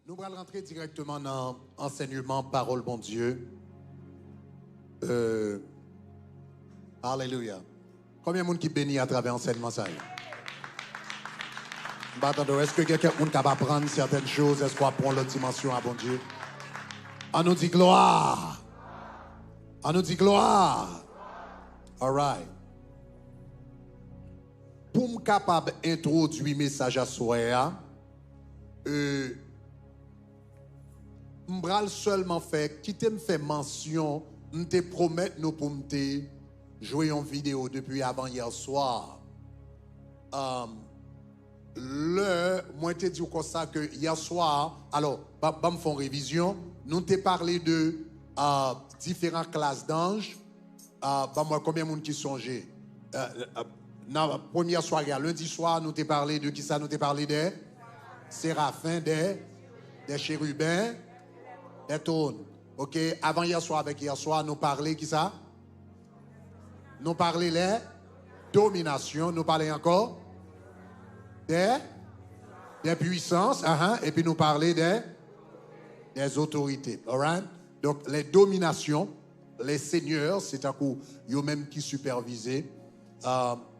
Nous allons rentrer directement dans l'enseignement parole bon Dieu. Alléluia. Combien de monde qui bénit à travers l'enseignement ça? Est-ce que quelqu'un est capable d'apprendre certaines choses? Est-ce qu'on apprend l'autre dimension à bon Dieu? On nous dit gloire. On nous dit gloire. All right. Pour me capable d'introduire le message à soi, m'bral seulement fait quitter me fait mention m'te promettre nous pour m'te jouer en vidéo depuis avant hier soir. Moi te dit comme ça que hier soir alors me font révision nous t'ai parlé de différentes classes d'anges. Moi combien de monde qui songeait dans la première soirée lundi soir nous t'ai parlé de qui ça nous t'ai parlé des séraphins des chérubins des trônes. OK, avant hier soir avec hier soir nous parler qui ça? Nous parler les dominations, nous parler encore des puissances, et puis nous parler des autorités. All right? Donc les dominations, les seigneurs, c'est un coup eux-mêmes qui supervisent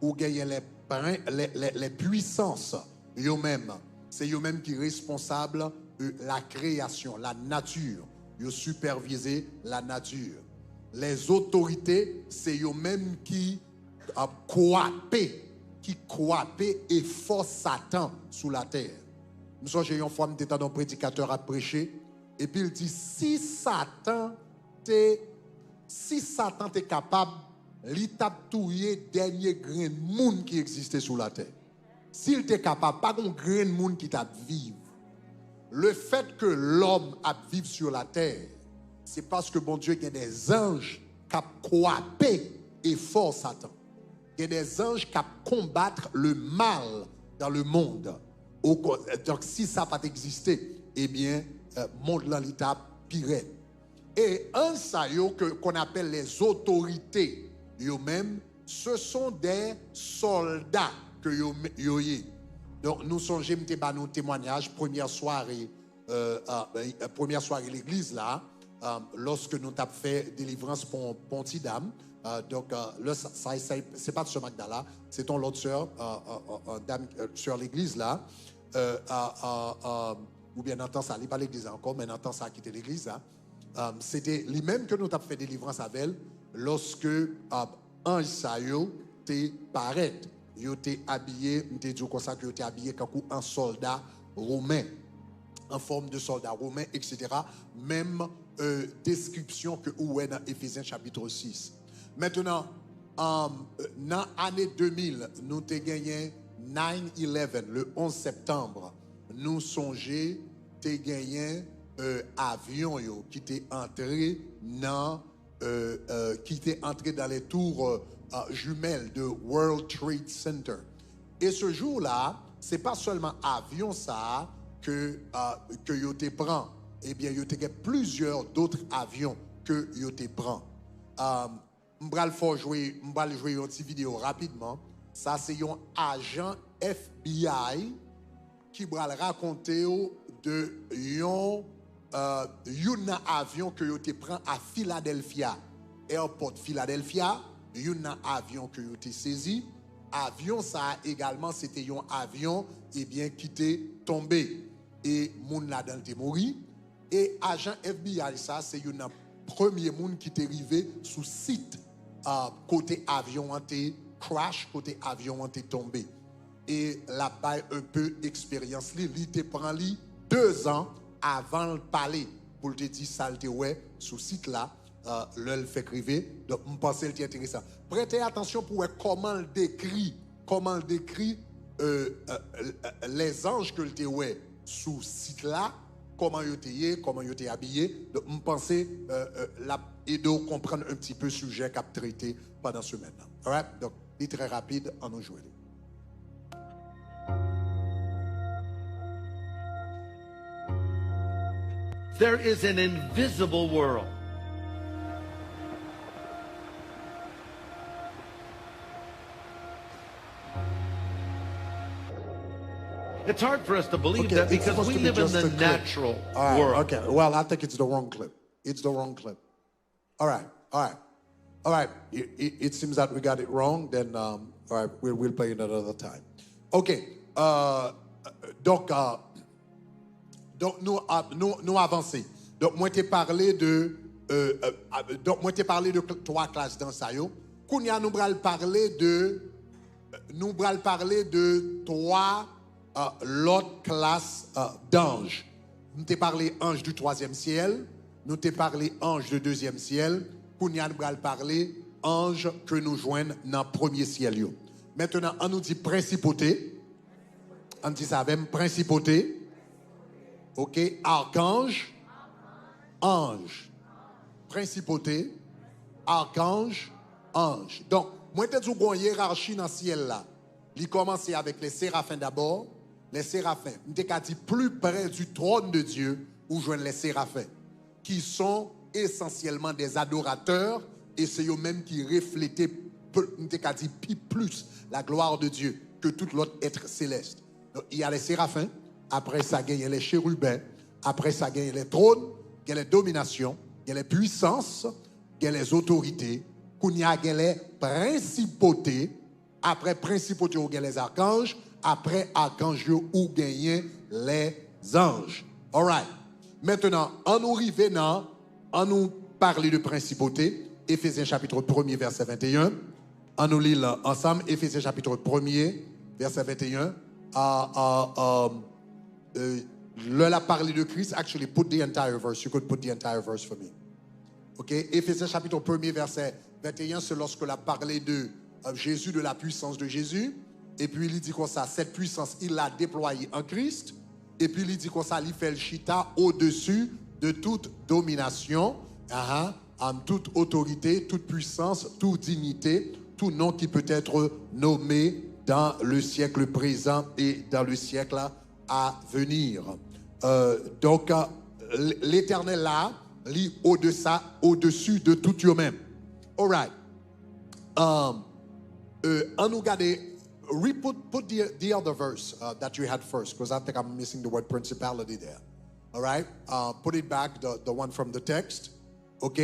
ou gagnent les puissances eux-mêmes. C'est eux-mêmes qui sont responsables de la création, la nature. Ils supervisent la nature. Les autorités, c'est eux-mêmes qui coapent et forcent Satan sous la terre. Nous sommes une fois, nous étions un prédicateur à prêcher, et puis il dit, si Satan est capable, il tape touiller dernier grain de monde qui existait sous la terre. S'il était capable, pas un grain de monde qui t'a vivre. Le fait que l'homme a vivre sur la terre, c'est parce que bon Dieu, il y a des anges qui coapent et forcent Satan. Il y a des anges qui combattent le mal dans le monde. Donc, si ça n'a pas existé, eh bien, le monde là, il tape pire. Et un ça qu'on appelle les autorités, eux-mêmes, ce sont des soldats que eux-mêmes. Donc, nous songeons nos témoignages, première soirée l'église là, lorsque nous avons fait délivrance pour Pontidam. Donc, là, c'est pas de ce Magda là, c'est ton l'autre sœur, dame sur l'église là, ou bien entend ça, il n'est pas l'église encore, mais entend ça a quitté l'église là. C'était lui-même que nous avons fait délivrance avec elle lorsque Ange Sayo t'est paraît. Il était habillé, on dit comme ça, qu'il était habillé comme un soldat romain, en forme de soldat romain, etc. Même description que où est dans Éphésiens chapitre 6. Maintenant, dans l'année 2000, nous avons gagné 9/11, le 11 septembre. Nous songeons, nous avons gagné avion qui était entré dans les tours jumelles de World Trade Center. Et ce jour-là, c'est pas seulement avion ça que yo te prend. Eh bien, yo te get plusieurs d'autres avions que yo te prend. M'bral jouer une petite vidéo rapidement. Ça c'est un agent FBI qui bral raconter de un avion que yo te prend à Philadelphia, airport Philadelphia. Un avion que vous avez saisi. Avion, ça également, c'était un avion qui était tombé. Et moun là-dedans était mort. Et agent FBI, ça, c'est un premier monde qui est arrivé sous site côté avion été crash, côté avion été tombé. Et là-bas, un peu expérience. Il te prend 2 ans avant le palais pour te dire ça, ouais, sous site là. Le fait criver, donc je pense que c'est intéressant. Prêtez attention pour voir comment il décrit les anges que le ouais sous site là, comment il était habillé. Donc je pense et de comprendre un petit peu le sujet qu'a traité pendant ce semaine. Alright? Donc il est très rapide en nous jouer. There is an invisible world. It's hard for us to believe Okay, that it's because supposed we to be live in just the a clip. natural All right, world. okay. Well, I think it's the wrong clip. It's the wrong clip. All right, all right. All right, it seems that we got it wrong. Then, all right, we'll play it another time. OK. Donc nous avancer. Donc, moi, t'ai parlé de... donc, moi, t'ai parlé de 3 classes dans ça, yo. Kounya, nous bral parler de... Nous bral parler de 3 l'autre classe d'anges. Nous t'ai parlé ange du 3e ciel. Nous t'ai parlé ange du 2e ciel. Kounya, nous bral parler ange que nous joignent dans le 1er ciel, yo. Maintenant, on nous dit principauté. On dit ça même, principauté. OK, archange, ange. Principauté, archange, ange. Donc, moi, je dis une hiérarchie dans le ciel là. Il commence avec les séraphins d'abord. Les séraphins, je dis plus près du trône de Dieu, où joignent les séraphins, qui sont essentiellement des adorateurs, et c'est eux-mêmes qui reflétaient plus la gloire de Dieu que tout l'autre être céleste. Donc, il y a les séraphins, après ça, il y a les chérubins, après ça, il y a les trônes, il y a les dominations, il y a les puissances, il y a les autorités, il y a les principautés, après principautés, il y a les archanges, après archanges, il y a les anges. All right. Maintenant, en nous arrivant, en nous parler de principauté, Éphésiens chapitre 1er, verset 21. En nous lisons ensemble, Éphésiens chapitre 1er, verset 21. Lorsqu'il a parlé de Christ, actually put the entire verse. You could put the entire verse for me. OK? Éphésiens chapitre 1er, verset 21, c'est lorsqu'il a parlé de Jésus, de la puissance de Jésus. Et puis il dit comme ça, cette puissance, il l'a déployée en Christ. Et puis il dit comme ça, il fait le chita au-dessus de toute domination, toute autorité, toute puissance, toute dignité, tout nom qui peut être nommé dans le siècle présent et dans le siècle à venir. Donc, l'Éternel là, lit au-dessus de tout eux-mêmes. All right. On nous garde, put the other verse that you had first, because I think I'm missing the word principality there. All right. Put it back, the one from the text. OK.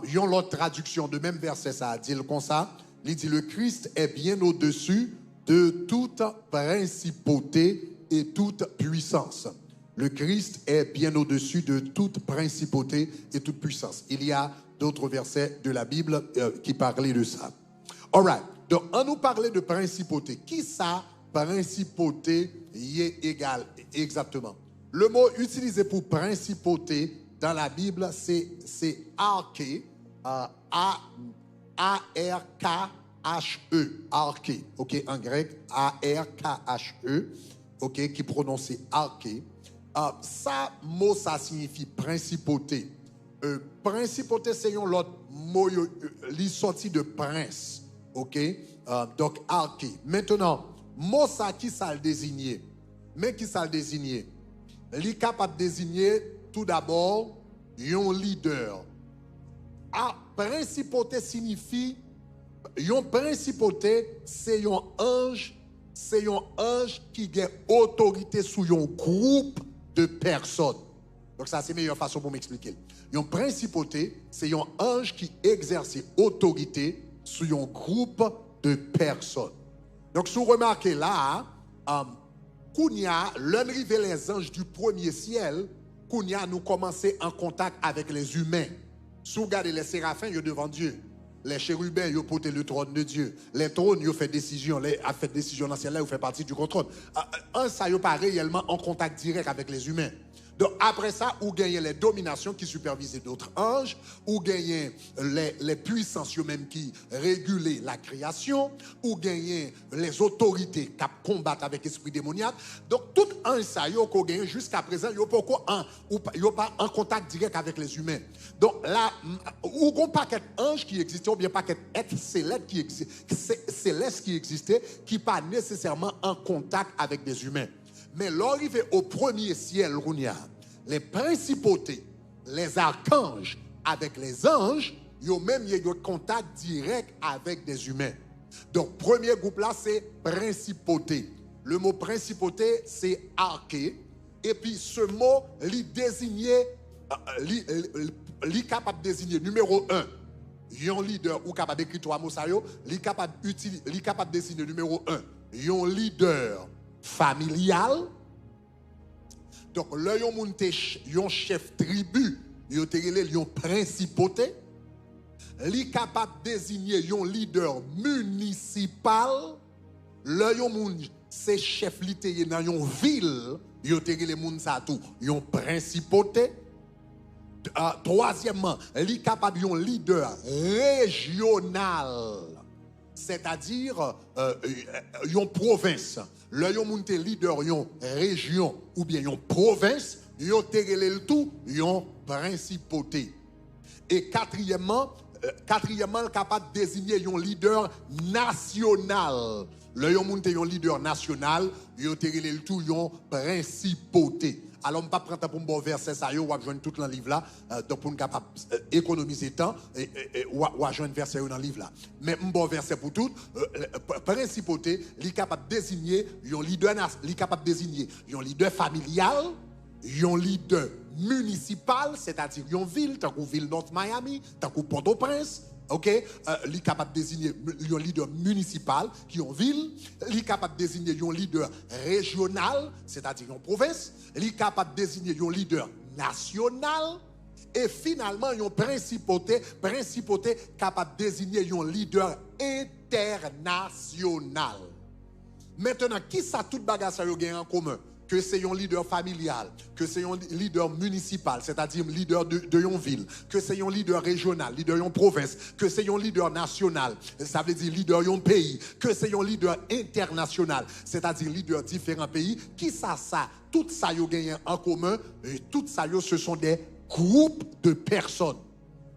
Yon l'autre traduction de même verset, ça dit comme ça. Il dit, le Christ est bien au-dessus de toute principauté et toute puissance. Le Christ est bien au-dessus de toute principauté et toute puissance. Il y a d'autres versets de la Bible qui parlaient de ça. All right. Donc, on nous parlait de principauté. Qui ça, principauté, y est égal exactement? Le mot utilisé pour principauté dans la Bible, c'est arché, A-R-K-H-E, arché, ok, en grec, A-R-K-H-E, ok, qui prononce arché. Ça, mot, ça signifie principauté. Principauté, c'est un autre mot, il sorti de prince, ok, donc arché. Maintenant, mot, ça, qui ça le désigner? Mais qui ça le désigner? Il est capable de désigner tout d'abord un leader. Principauté signifie, une principauté, c'est un ange qui a autorité sur un groupe de personnes. Donc ça, c'est la meilleure façon pour m'expliquer. Une principauté, c'est un ange qui exerce autorité sur un groupe de personnes. Donc si vous remarquez là, Kounia, l'arrivée les anges du premier ciel, Kounia nous commençons en contact avec les humains. Si vous regardez les séraphins, ils sont devant Dieu. Les chérubins, ils portent le trône de Dieu. Les trônes, ils font décision. Les fait décision dans le ciel, ils font partie du contrôle. Ça, ils pas réellement en contact direct avec les humains. Donc après ça, vous gagnez les dominations qui supervisent d'autres anges, vous gagnez les puissances eux-mêmes qui régulent la création, vous gagnez les autorités qui combattent avec l'esprit démoniaque. Donc tout ange ça, vous gagnez jusqu'à présent, vous n'avez pas en contact direct avec les humains. Donc là, vous n'avez pas qu'un ange qui existait, ou bien pas qu'un être céleste qui existait, qui n'est pas nécessairement en contact avec des humains. Mais l'arrivée au premier ciel, les principautés, les archanges avec les anges, ils ont même eu contact direct avec des humains. Donc, premier groupe là, c'est principauté. Le mot principauté, c'est arché. Et puis ce mot, il désignait, il capable de désigner numéro 1. Un leader ou capable d'écrire trois mots, il est capable de désigner numéro 1. Un leader familial. Donc, là, un chef tribu, il est un principauté. Il est capable de désigner un leader municipal. Là, c'est chef littéraire dans une ville, il y a un principauté. Troisièmement, il est capable d'un leader régional, c'est-à-dire une province. Là, il y a un leader d'une région ou bien une province, il y a une principauté. Et quatrièmement, il est capable de désigner un leader national. Là, il y a un leader national, il y a une principauté. Alors, je ne vais pas prendre pour un bon verset, ça y est, on va joindre tout dans le livre là, donc pour nous capable économiser temps, on va joindre verset dans le livre là. Mais un bon verset pour tout, principauté, il est capable de désigner un leader, il est capable de désigner un leader familial, un leader municipal, c'est-à-dire une ville, tant que ville North Miami, tant que Port-au-Prince. OK, il est capable de désigner un leader municipal qui est en ville, il est capable de désigner un leader régional, c'est-à-dire une province, il est capable de désigner un leader national et finalement un principauté capable de désigner un leader international. Maintenant, qui ça tout bagage ça a en commun? Que c'est un leader familial, que c'est un leader municipal, c'est-à-dire un leader de une ville, que c'est un leader régional, leader d'une province, que c'est un leader national, ça veut dire leader d'un pays, que c'est un leader international, c'est-à-dire leader de différents pays. Qui ça? Tout ça y a gagné en commun, et tout ça ce sont des groupes de personnes.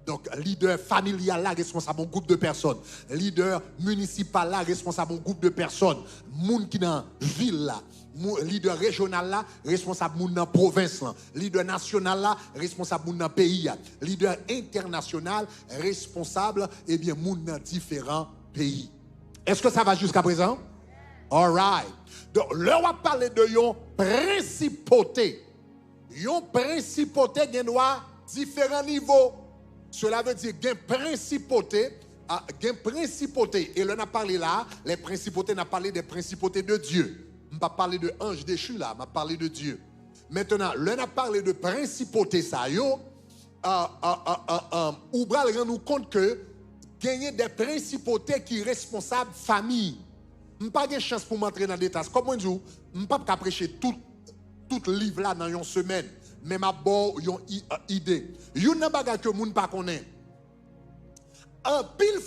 Donc, leader familial là, responsable d'un groupe de personnes. Leader municipal là, responsable d'un groupe de personnes. Moun qui dans ville là. Leader régional là, responsable moun dans province là. Leader national là, responsable moun dans pays là. Leader international, responsable moun dans différents pays. Est-ce que ça va jusqu'à présent? All right. Donc, là, on va parler de yon principauté. Yon principauté gen doit différents niveaux. Cela veut dire qu'il y a une principauté. Et là, on a parlé là, les principautés, on a parlé des principautés de Dieu. On ne va pas parler de anges déchus là, on va parler de Dieu. Maintenant, là, on a parlé de principauté, ça y est. Ou bien, on nous compte que gagner des principautés qui sont responsables famille. Je n'ai pas de chance pour m'entrer dans les détails. Comme on dit, je ne peux pas prêcher tout le livre là dans une semaine. Mais ma bonne idée. Il y a une bagarre que moun pas connaît. En pile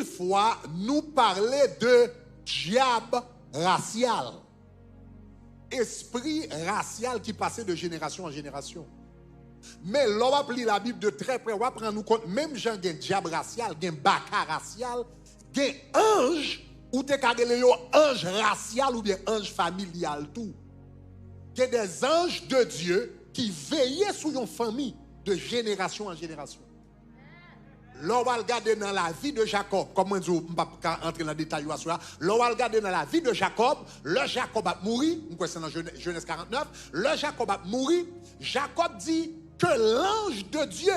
fois, nous parler de diable racial. Esprit racial qui passait de génération en génération. Mais l'on va lire la Bible de très près, on va prendre nous compte, même gens qui ont diable racial, qui ont baka racial, qui ont ange, ou te kagele yo ange racial ou bien ange familial tout. Il y a des anges de Dieu qui veillaient sur une famille de génération en génération. L'on va regarder dans la vie de Jacob, comme on dit, on ne va pas entrer dans le détail. L'on va regarder dans la vie de Jacob, le Jacob a mouru, c'est dans Genèse 49, le Jacob a mouru, Jacob dit que l'ange de Dieu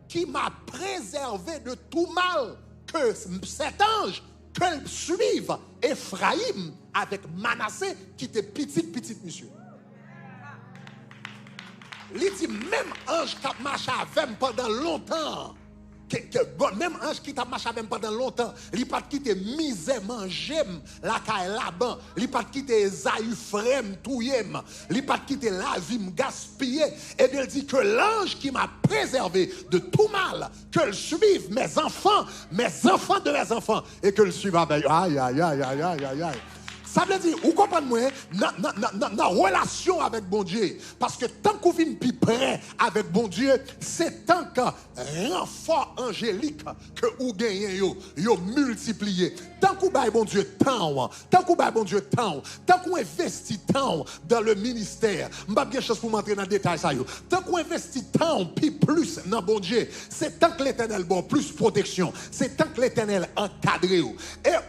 qui m'a préservé de tout mal, que cet ange, que suive Ephraïm avec Manassé, qui était petit monsieur. Il dit même ange qui a marché avec pendant longtemps. Même ange qui t'a marché avec pendant longtemps. Il n'a pas quitté misère manger la caille là-bas. Il n'a pas quitté Esaü frème touyem. Il n'a pas quitté la vie gaspillée. Et bien il dit que l'ange qui m'a préservé de tout mal, que le suive mes enfants de mes enfants, et que le suive avec aïe. Ça veut dire, vous comprenez, dans relation avec bon Dieu. Parce que tant qu'on vient plus près avec bon Dieu, c'est tant que renfort angélique que vous gagnez, vous multipliez. Tant qu'on baille bon Dieu tant qu'on investit tant dans le ministère, je n'ai pas de chance pour m'entrer dans le détail. Tant qu'on investit tant, puis plus dans bon Dieu, c'est tant que l'Éternel bon, plus protection. C'est tant que l'Éternel encadre. Et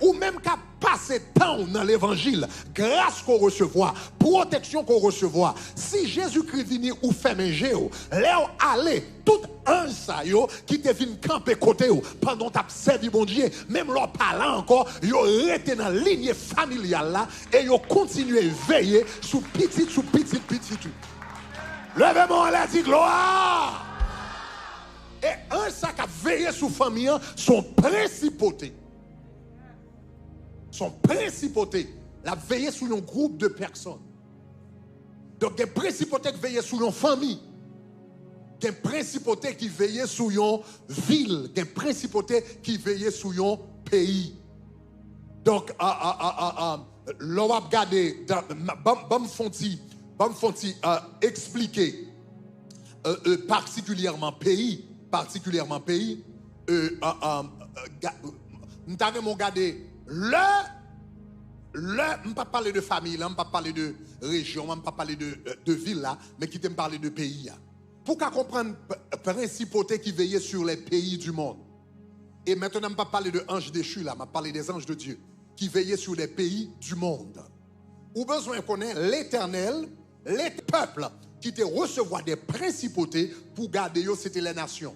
ou même qu'à passer temps dans l'évangile, grâce qu'on recevoir, protection qu'on recevoir. Si Jésus-Christ vient ou fait manger, là aller tout un ça yo qui te vient camper côté ou pendant t'as servi bon Dieu, même leur parlant encore, yo resté dans la ligne familiale là et yo continuer veiller sous petit. Levez-moi la dit gloire. Et un ça qui a veillé sous famille, son principauté. Son principauté, la veillé sur un groupe de personnes. Donc, il y a une principauté qui veille sur une famille. Il y a une principauté qui veille sur une ville. Il y a une principauté qui veille sur un pays. Donc, l'on va regarder, expliquer particulièrement pays. Nous avons regardé je ne pas parler de famille, je ne pas parler de région, je ne pas parler de ville, là, mais qui me parler de pays. Pour qu'on comprenne la principauté qui veillait sur les pays du monde. Et maintenant, je ne pas parler de anges déchus, là, je parler des anges de Dieu qui veillaient sur les pays du monde. Ou besoin qu'on ait l'Éternel, les peuples qui te recevoir des principautés pour garder eux, c'était les nations.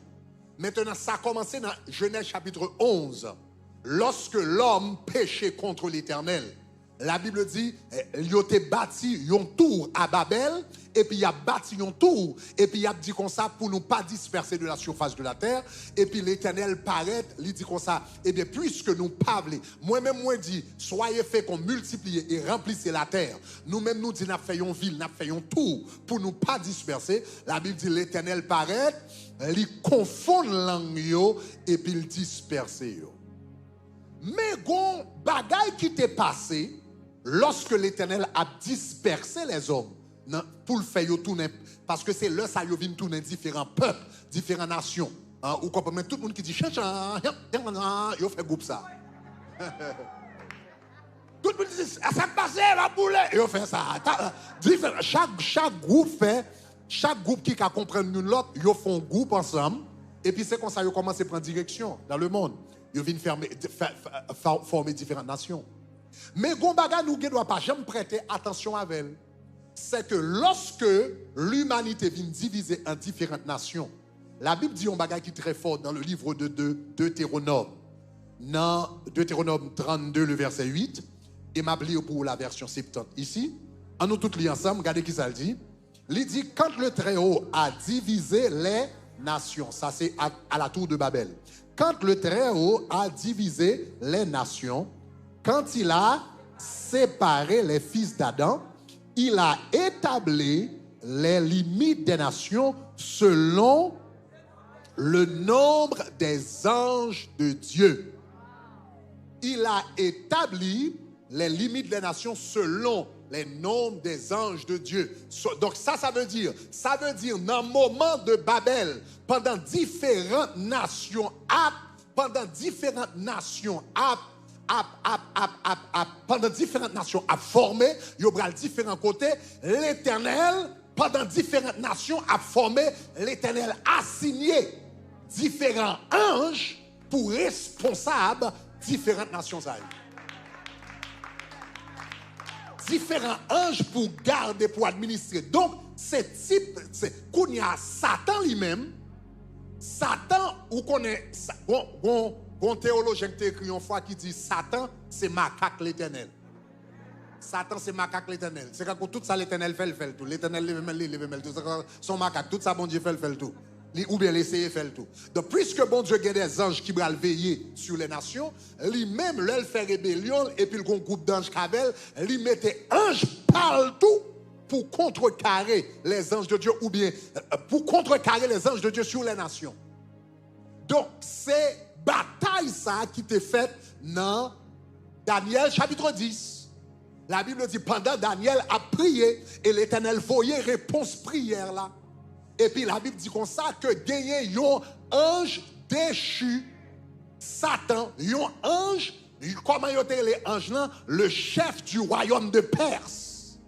Maintenant, ça a commencé dans Genèse chapitre 11. Lorsque l'homme péchait contre l'Éternel, la Bible dit, il a bâti un tour à Babel, et puis il a bâti un tour, et puis il a dit comme ça pour ne pas disperser de la surface de la terre, et puis l'Éternel paraît, il dit comme ça, et bien puisque nous parlons, moi-même moi dit, soyez faits qu'on multiplie et remplissez la terre, nous-mêmes nous dit, nous faisons une ville, nous faisons un tour, pour ne pas disperser, la Bible dit, l'Éternel paraît, il confond langue et puis il disperse yo. Mais gon bagay qui t'est passé lorsque l'Éternel a dispersé les hommes pour le faire tourner, parce que c'est là ça yo vient tourner différents peuples, différentes nations. Ou comprenez tout le monde qui dit yo fait groupe ça. Tout le monde dit ça passe la boule, yo fait ça. Chaque groupe qui a comprendre l'autre, yo font groupe ensemble et puis c'est comme ça yo commence à prendre direction dans le monde. Ils viennent former différentes nations. Mais Gombaga nous ne doit pas jamais prêter attention à elle. C'est que lorsque l'humanité vient diviser en différentes nations, la Bible dit un bagage qui est très fort dans le livre de Deutéronome. Dans Deutéronome 32, le verset 8, et m'a oublié pour la version 70 ici. En nous tous les ensemble, regardez qui ça le dit. Il dit, quand le Très-Haut a divisé les nations, ça c'est à la tour de Babel. Quand le Très-Haut a divisé les nations, quand il a séparé les fils d'Adam, il a établi les limites des nations selon le nombre des anges de Dieu. Il a établi les limites des nations selon les nombres des anges de Dieu. Donc ça veut dire dans le moment de Babel, pendant différentes nations à former, il y aura différents côtés, l'Éternel, pendant différentes nations à former, l'Éternel a signé différents anges pour responsables différentes nations. Différents anges pour garder, pour administrer. Donc, c'est qu'on y a Satan lui-même. Satan, ou qu'on est, bon théologien qui écrit une fois qui dit Satan, c'est macaque l'Éternel. Satan, c'est macaque l'Éternel. C'est quand tout ça l'Éternel fait tout. L'Éternel lève tout. Son macaque, tout ça, bon Dieu fait tout. Ou bien l'essayer fait tout. Donc, puisque bon Dieu a des anges qui vont veiller sur les nations, lui-même, là, il fait rébellion, et puis le groupe d'anges Kabel, lui mettait anges partout pour contrecarrer les anges de Dieu, ou bien pour contrecarrer les anges de Dieu sur les nations. Donc, c'est bataille ça qui était faite dans Daniel chapitre 10. La Bible dit, pendant Daniel a prié, et l'Éternel voyait réponse prière là. Et puis la Bible dit comme ça que gagné un ange déchu, Satan, un ange, comment il était les anges là, le chef du royaume de Perse.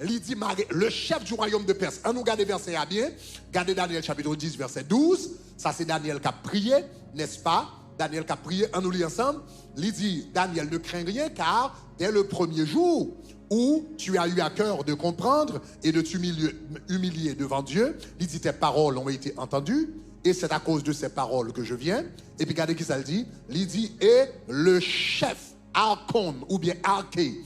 Il dit le chef du royaume de Perse. On nous regarde verset à bien, regardez Daniel chapitre 10 verset 12, ça c'est Daniel qui a prié, n'est-ce pas? Daniel qui a prié, on nous lit ensemble. Il dit, Daniel, ne crains rien car dès le premier jour où tu as eu à cœur de comprendre et de t'humilier devant Dieu, il dit, tes paroles ont été entendues et c'est à cause de ces paroles que je viens. Et puis regardez qui ça le dit. Il dit, et le chef archon ou bien arché,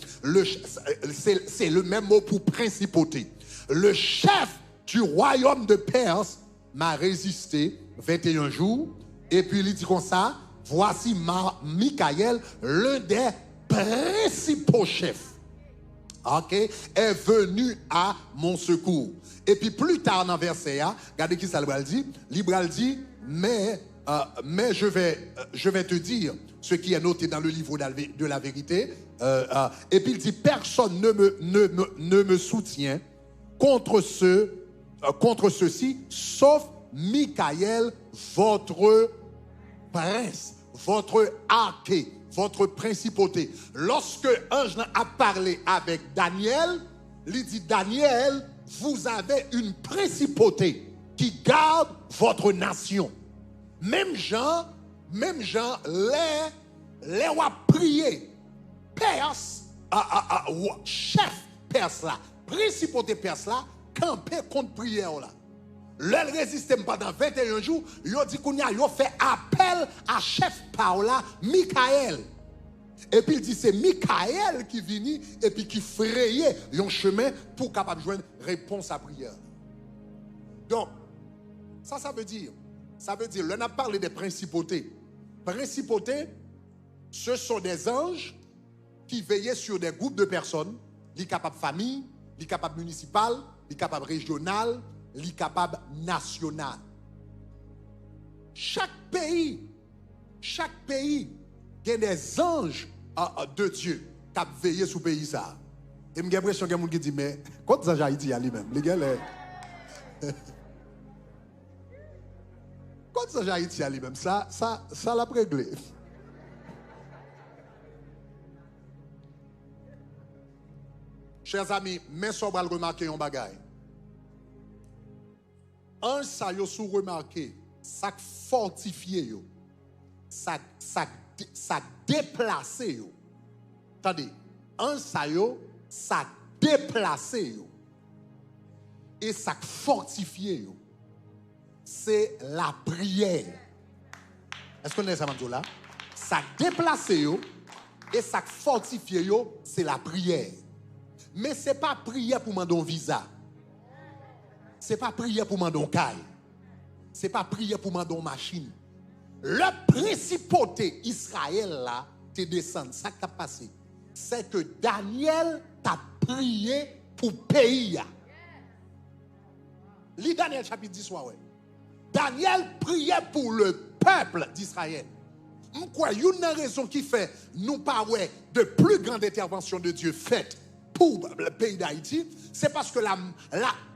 c'est le même mot pour principauté. Le chef du royaume de Perse m'a résisté 21 jours. Et puis il dit comme ça, voici Michael, l'un des principaux chefs, est venu à mon secours. Et puis plus tard dans le verset, regardez qui ça le dit. Libral dit, mais je vais te dire ce qui est noté dans le livre de la vérité. Et puis il dit, personne ne me soutient contre ceci, sauf Michael, votre prince, votre arché, votre principauté. Lorsque l'ange a parlé avec Daniel, il dit, Daniel, vous avez une principauté qui garde votre nation. Même Jean, les ont prié, Perse, chef Perse là, principauté Perse là, campé contre prière là. L'elle résistait pendant 21 jours, ils ont dit qu'on a fait appel à chef Paola, Michael. Et puis il dit c'est Michael qui vient et puis qui frayait un chemin pour capable de joindre réponse à prière. Donc, ça veut dire, l'on a parlé des principautés. Principautés, ce sont des anges qui veillaient sur des groupes de personnes, les capables famille, les capables municipales, les capables régionales, les capables nationales. Chaque pays a des anges de Dieu qui ont veillé sur le pays. Ça. Et j'ai l'impression qu'il y a des gens qui disent, mais quand les anges Haïti à lui-même, les gars, quand les anges Haïti à lui-même, ça l'a réglé. Chers amis, mais ça va remarquer un bagage. Un ça yo sous remarqué, ça fortifié yo. Ça déplacé yo. Attendez, un ça yo, ça déplacé yo. Et ça fortifié yo. C'est la prière. Est-ce qu'on est ça là? Ça déplacé yo et ça fortifié yo, c'est la prière. Mais ce n'est pas prière pour demander un visa. Ce n'est pas prière pour demander un caille. Ce n'est pas prière pour demander une machine. Le principauté Israël là, te descend. Ça qui a passé, c'est que Daniel t'a prié pour le pays. Lis Daniel chapitre 10, ouais. Daniel priait pour le peuple d'Israël. Pourquoi? Il y a une raison qui fait nous pas de plus grande intervention de Dieu faite pour le pays d'Haïti, c'est parce que la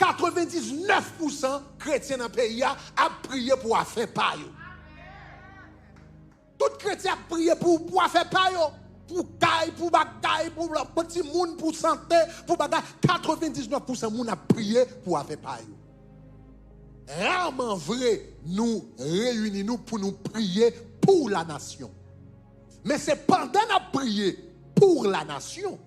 99% chrétiens dans le pays a prié pour faire paille. Tout chrétien a prié pour faire paille, pour taille, pour bagaille, pour petit monde, pour santé, pour bagaille. 99% monde a prié pour faire paille. Rarement vrai, nous réunissons pour nous prier pour la nation. Mais c'est pendant la prière pour la nation.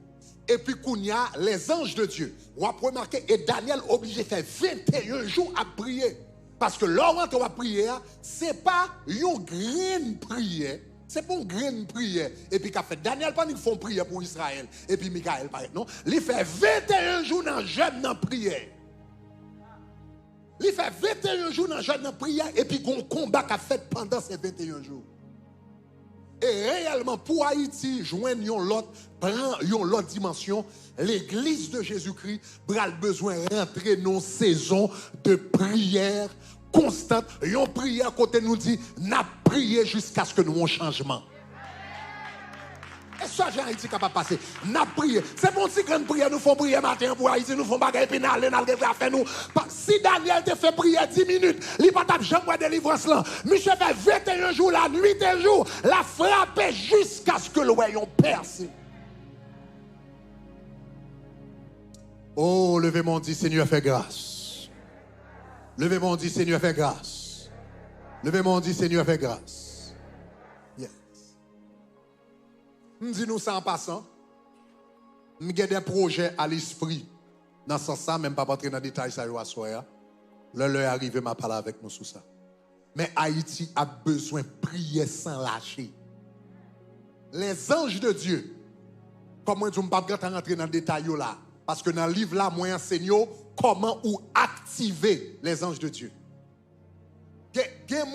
Et puis, qu'il y a les anges de Dieu. On a remarqué, et Daniel obligé de faire 21 jours à prier. Parce que lorsqu'on va prier, ce n'est pas une grande prière. Ce n'est pas une grande prière. Et puis, qu'a fait Daniel, pas ils font prière pour Israël. Et puis, Michael, non. Il fait 21 jours dans le jeûne dans prière. Il fait 21 jours dans le jeûne dans prière. Et puis, il y a un combat qu'a fait pendant ces 21 jours. Et réellement, pour Haïti, joindre l'autre dimension, l'église de Jésus-Christ a besoin de rentrer dans une saison de prière constante. Une prière à côté nous dit, n'a prié jusqu'à ce que nous ayons un changement. Et ça, j'ai Haïti capable de passer. N'a prié. C'est bon si grande prière, nous faisons prier matin pour Haïti, nous faisons bagaille, puis nous allons faire nous. Si Daniel te fait prier 10 minutes, il n'y a pas de jamais de délivrance là. Monsieur fait 21 jours, la nuit et jour, la frappe jusqu'à ce que le royaume perce. Oh, levez-moi, dit Seigneur, fais grâce. Levez-moi, dit Seigneur, fais grâce. Levez-moi, dit Seigneur, fais grâce. Je dis nous ça en passant. J'ai des projets à l'esprit. Dans ce sens, même pas rentrer dans les détails, ça y est, soir. Là, est arrivé, m'a parlé avec nous sur ça. Mais Haïti a besoin de prier sans lâcher. Les anges de Dieu, comment je ne peux pas rentrer dans les détails là? Parce que dans le livre là, moi enseigne comment ou activer les anges de Dieu. Gen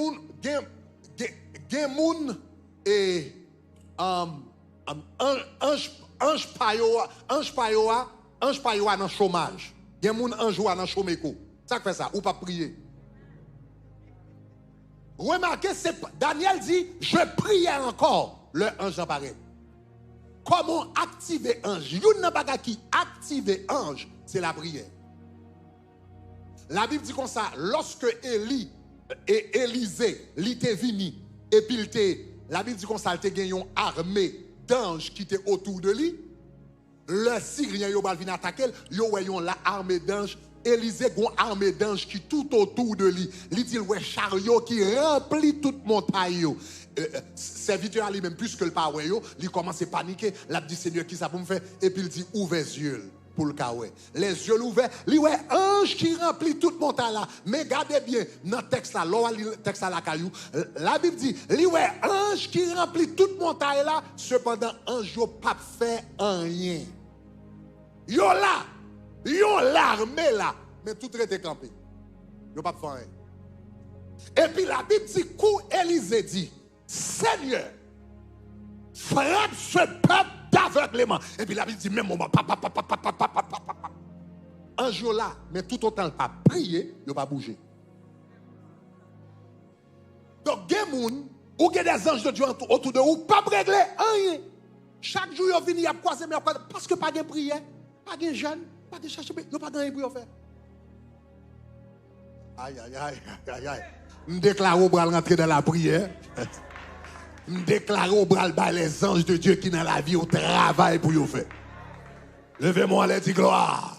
moun et ange payoa dans chômage. Gen moun ange dans chômage. Ça fait ça, ou pas prier. Remarquez, Daniel dit, je priais encore, le ange apparaît. Comment activer ange? Yon nan baga qui active ange, c'est la prière. La Bible dit comme ça, lorsque Élie et Élisée, li te vini, et puis la Bible dit comme ça, il te gagné une armée d'anges qui étaient autour de lui. Le Syrien yo bal vin attaquer, yo voyon la armée d'anges. Élisée gon armée d'anges qui tout autour de lui. Li dit ouais chariot qui remplit toute montagne yo. Serviteur lui même plus que le pas yo, il commence à paniquer, l'a dit Seigneur qui ça pour me faire et puis il dit ouvre les yeux pour le kawé. Les yeux ouverts, li ouais ange qui remplit toute montagne là. Mais regardez bien dans le texte là, le texte là la caillou, la Bible dit li ouais ange qui remplit toute montagne là, cependant ange yo pas fait rien. Yo l'armée là, mais tout était campé. Yo pas fait rien. Et puis la Bible dit coup Élisée dit Seigneur, frappe ce peuple d'aveuglement. Et puis la Bible dit même moment, un jour là, mais tout autant il pas prier, il pas bouger. Donc, il y a des gens, ou des anges de Dieu autour de vous, pas régler rien. Chaque jour, ils viennent, ils croisent, parce que pas de prière, pas de jeûne, pas de chercher, ils n'ont pas de rien pour faire. Aïe, aïe, aïe, aïe, aïe. Je déclare au bras rentrer dans la prière. Je déclare au bras les anges de Dieu qui dans la vie au travail pour vous faire. Levez-moi, allez, dis gloire.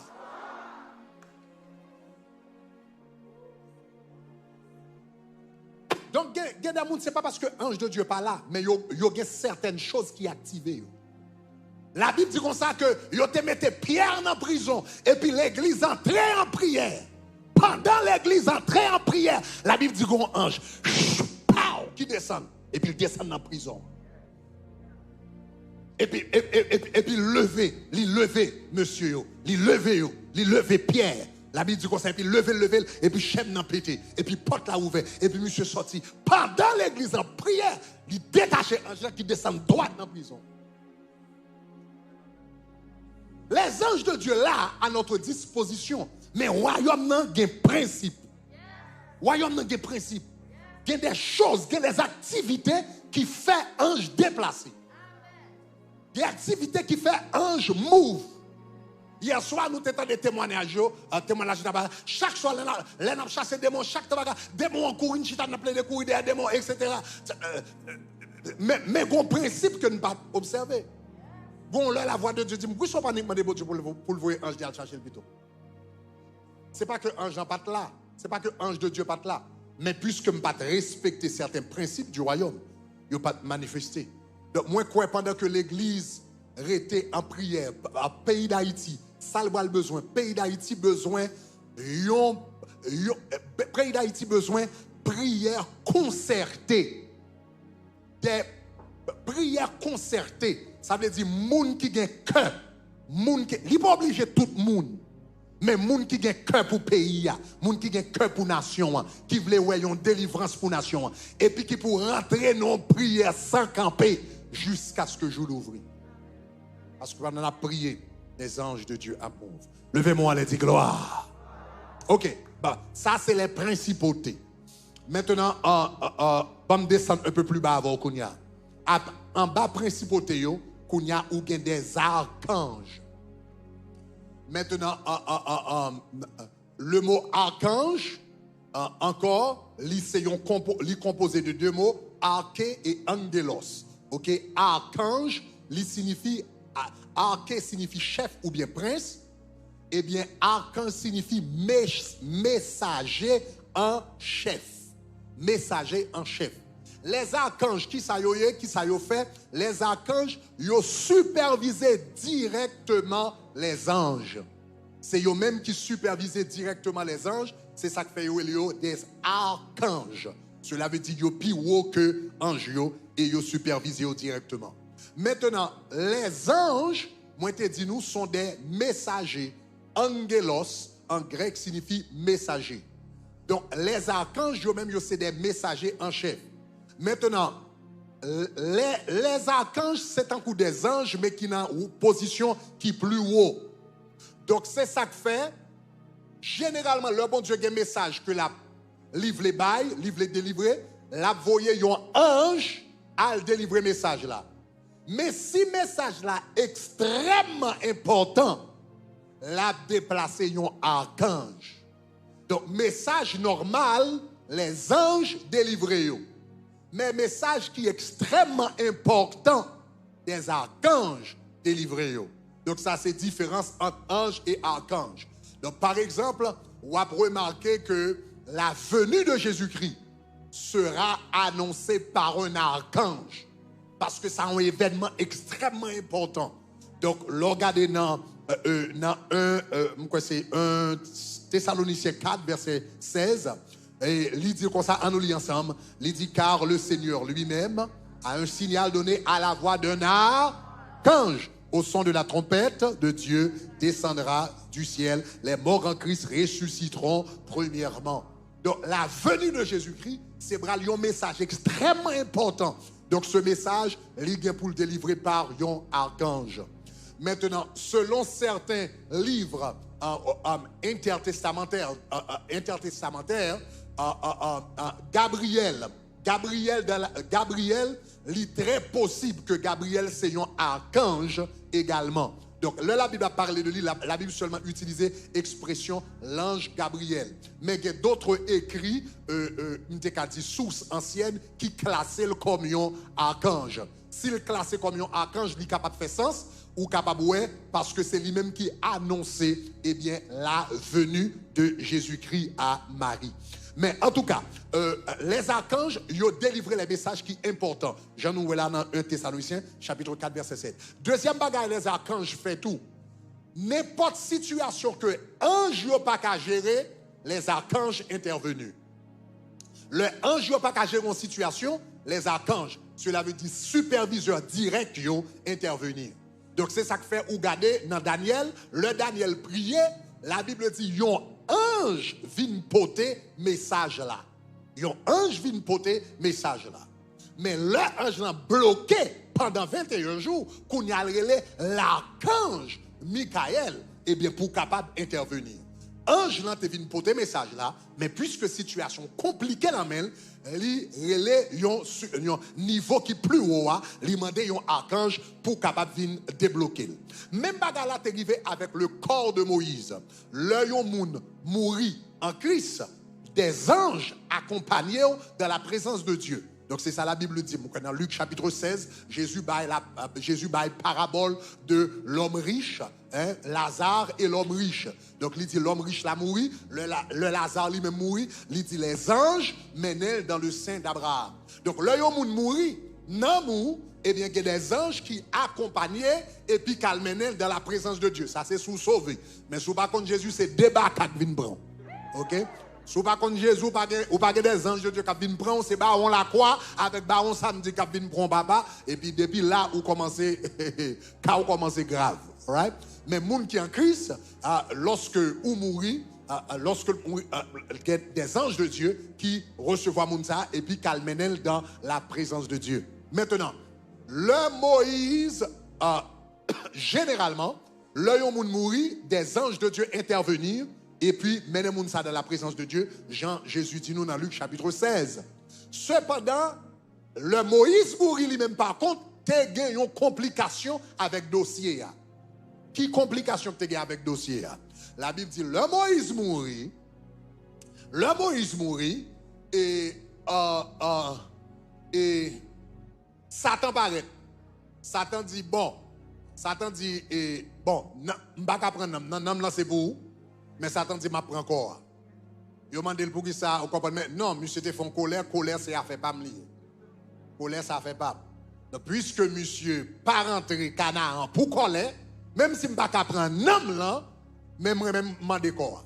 Donc, ce n'est pas parce que l'ange de Dieu n'est pas là, mais il y a certaines choses qui activent. La Bible dit comme ça que vous te mettez Pierre en prison et puis l'église entrait en prière. Pendant l'église entrait en prière, la Bible dit qu'on ange qui descend et puis il descend en prison. Et puis lever monsieur, lever Pierre. La Bible dit comme ça, et puis lever, et puis chef n'a pété, et puis porte la ouverte, et puis monsieur sorti. Pendant l'église en prière, il détache ange qui descend droit dans la prison. Les anges de Dieu là à notre disposition, mais royaume n'a un principe. Royaume n'a un principe. Il y a des choses, il y a des activités qui font ange déplacé. Des activités qui font ange move. Hier soir, nous avons des témoignages. Chaque soir, nous avons chassé des démons. Chaque démon en courant, nous avons plein de courir des démons, etc. Mais il y a un principe que nous n'avons pas observé. Bon, là, la voix de Dieu dit, pourquoi ne pas demander pour le voir ange d'aller chercher le piton? Ce n'est pas que l'ange n'a pas là. Ce n'est pas que l'ange de Dieu n'est pas là. Mais puisque je ne pas respecter certains principes du royaume, il ne pas manifester. Donc, moi, quoi, pendant que l'église était en prière, au pays d'Haïti, ça le besoin. Pays d'Haïti besoin, pays d'Haïti besoin prière concertée. Des prières concertées. Ça veut dire moun qui a cœur. Il n'est pas obligé tout le monde. Mais moun qui a cœur pour pays, moun qui a cœur pour nation, qui veut une délivrance pour nation, et puis qui pour rentrer dans une prière sans camper jusqu'à ce que le jour l'ouvre. Parce qu'on a prié, les anges de Dieu approuvent. Levez-moi, allez dire gloire. Ok, bah, ça c'est les principautés. Maintenant, on descend un peu plus bas avant Kounia. En bas, principauté, Kounia ou bien des archanges. Maintenant, le mot archange, encore, il composé de deux mots, arché et angelos. Ok, archange, arché signifie chef ou bien prince. Eh bien, archange signifie messager en chef. Messager en chef. les archanges, qui ça yo fait? Les archanges, yo supervisé directement les anges. C'est eux même qui supervisaient directement les anges. C'est ça que fait yo des archanges. Cela veut dire yo plus haut que anges et yo supervisé directement. Maintenant, les anges, moi te dit nous, sont des messagers. Angelos, en grec, signifie messager. Donc, les archanges, eux même, c'est des messagers en chef. Maintenant, les archanges, c'est un coup des anges, mais qui ont une position qui est plus haut. Donc, c'est ça que fait, généralement, le bon Dieu a un message que la livre les bails, livre les délivrer, la voyez un ange à le délivrer message là. Mais si message là extrêmement important, la déplacer un archange. Donc, message normal, les anges délivrés. Mais message qui est extrêmement important, des archanges délivrés. Donc, ça, c'est différence entre ange et archange. Donc, par exemple, on va remarquer que la venue de Jésus-Christ sera annoncée par un archange. Parce que c'est un événement extrêmement important. Donc, regardez dans 1 Thessaloniciens 4, verset 16. Et il dit comme ça, on nous lit ensemble. Il dit, car le Seigneur lui-même a un signal donné à la voix d'un archange. Au son de la trompette de Dieu descendra du ciel. Les morts en Christ ressusciteront premièrement. Donc la venue de Jésus-Christ, c'est un message extrêmement important. Donc ce message, il est pour le délivrer par un archange. Maintenant, selon certains livres intertestamentaires, Gabriel, il est très possible que Gabriel c'est un archange également. Donc, là, la Bible a parlé de lui, la Bible seulement utilisait l'expression l'ange Gabriel. Mais il y a d'autres écrits, dit sources anciennes, qui classaient comme un archange. S'il classait comme un archange, il est capable de faire sens, ou capable ouais, parce que c'est lui-même qui annonçait la venue de Jésus-Christ à Marie. Mais en tout cas, les archanges, ils ont délivré les messages qui sont importants. Jean nous là dans 1 Thessaloniciens, chapitre 4, verset 7. Deuxième bagaille, les archanges font tout. N'importe situation que ange n'a pas qu'à gérer, les archanges intervenus. Le ange n'a pas qu'à gérer une situation, les archanges, cela veut dire superviseur direct, ils intervenir. Donc c'est ça que fait ou regardez dans Daniel, le Daniel priait, la Bible dit yon ange vient porter message là. Yon ange vient porter message là. Mais l'ange l'a bloqué pendant 21 jours qu'on y a l'archange Michael pour capable d'intervenir. Ange là te vient porter message là, mais puisque situation compliquée la main, il relève un niveau qui plus haut, il demande un archange pour capable venir débloquer. Même bagarre là t'est arrivé avec le corps de Moïse. Le monde mourit en Christ, des anges accompagnés dans la présence de Dieu. Donc c'est ça la Bible dit. Dans Luc chapitre 16, Jésus baille parabole de l'homme riche, Lazare et l'homme riche. Donc il dit l'homme riche l'a mouru, le Lazare lui-même mouru, il dit les anges menaient dans le sein d'Abraham. Donc l'homme mouru, non mou, il y a des anges qui accompagnaient et puis qui menaient dans la présence de Dieu. Ça c'est sous sauvé. Mais sous par contre Jésus c'est débat qui vient prendre. OK? Si vous ne connaissez pas Jésus, ou pas des anges de Dieu qui viennent prendre, c'est baron la croix avec baron samedi qui viennent prendre papa. Et puis depuis là, vous commencez grave. Right? Mais les gens qui sont en Christ, lorsque vous mourrez, lorsque il y a des anges de Dieu qui reçoivent ça et puis qui mènent dans la présence de Dieu. Maintenant, le Moïse, généralement, le monde mourit, des anges de Dieu intervenir. Et puis, menez-nous ça dans la présence de Dieu. Jésus dit nous dans Luc chapitre 16. Cependant, le Moïse mourit lui-même par contre, t'es gagné une complication avec dossier. Qui complication t'es gagné avec dossier? La Bible dit, le Moïse mourit et Satan paraît. Satan dit, m'pas qu'à prendre nom là c'est pour vous. Mais Satan dit, m'apprends encore. Il m'a demandé pour qui ça, vous comprenez? Non, monsieur te fait colère c'est à faire pas me lier. colère ça fait pas. Donc, puisque monsieur pas rentré Canaan pour colère, même si je ne peux pas prendre un homme là, même demander corps.